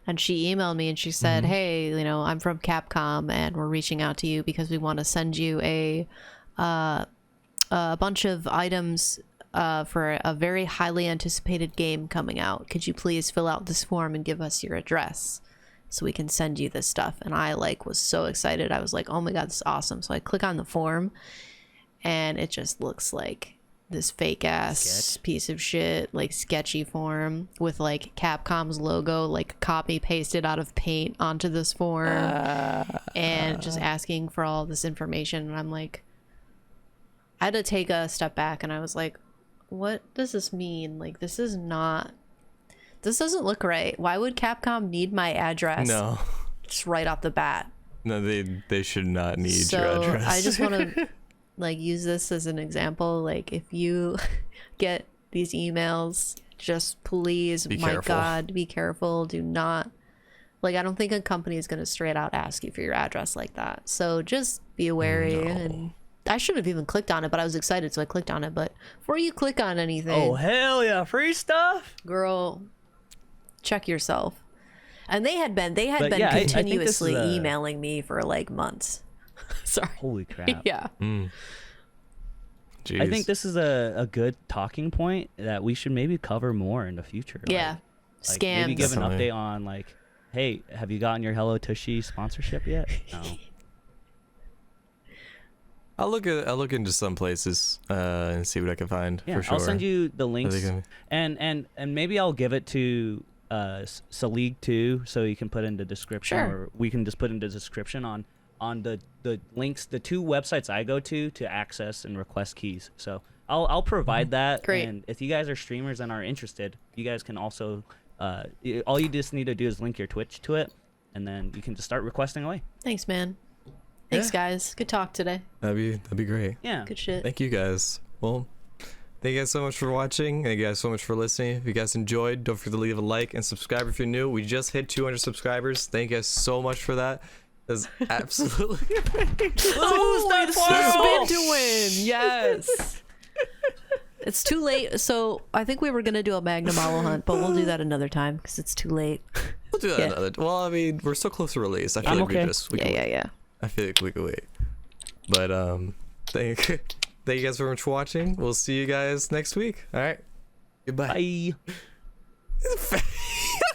and she emailed me and she said, hey, I'm from Capcom and we're reaching out to you because we want to send you a bunch of items for a very highly anticipated game coming out. Could you please fill out this form and give us your address so we can send you this stuff? And I was so excited. I was like, oh my god, this is awesome. So I click on the form and it just looks like this fake ass Sketch. piece of shit, like sketchy form with like Capcom's logo like copy pasted out of paint onto this form and just asking for all this information. And I'm like, I had to take a step back and I was like, what does this mean? Like, this doesn't look right. Why would Capcom need my address No. just right off the bat? No, they should not need your So address. I just want to like use this as an example. Like, if you get these emails, just please, Be my careful. God, be careful. Do not, like, I don't think a company is going to straight out ask you for your address like that. So just be wary. No. And I should have even clicked on it, but I was excited, so I clicked on it. But before you click on anything, Oh, hell yeah, free stuff. girl, check yourself. And they had been But yeah, I think this continuously is emailing me for like months. Sorry. Holy crap. Yeah. Jeez. I think this is a good talking point that we should maybe cover more in the future. Yeah. Like, Scams. maybe give an Definitely. update on, like, hey, have you gotten your Hello Tushy sponsorship yet? No. I'll look into some places and see what I can find. Yeah, for sure. I'll send you the links, can- and maybe I'll give it to Salig too, so you can put in the description, Sure. or we can just put in the description on on the links, the 2 websites I go to access and request keys. So I'll provide that. Great. And if you guys are streamers and are interested, you guys can also all you just need to do is link your Twitch to it, and then you can just start requesting away. Thanks, man. Thanks, guys. Good talk today. That'd be great. Yeah. Good shit. Thank you guys. Well, thank you guys so much for watching. Thank you guys so much for listening. If you guys enjoyed, don't forget to leave a like and subscribe if you're new. We just hit 200 subscribers. Thank you guys so much for that. That's absolutely amazing. Spin to win. Yes. It's too late. So I think we were gonna do a Magnamalo hunt, but we'll do that another time because it's too late. We'll do that another. Well, I mean, we're so close to release. I feel like we can wait. Yeah. I feel like we can wait. But thank you guys very much for watching. We'll see you guys next week. All right. Goodbye. Bye.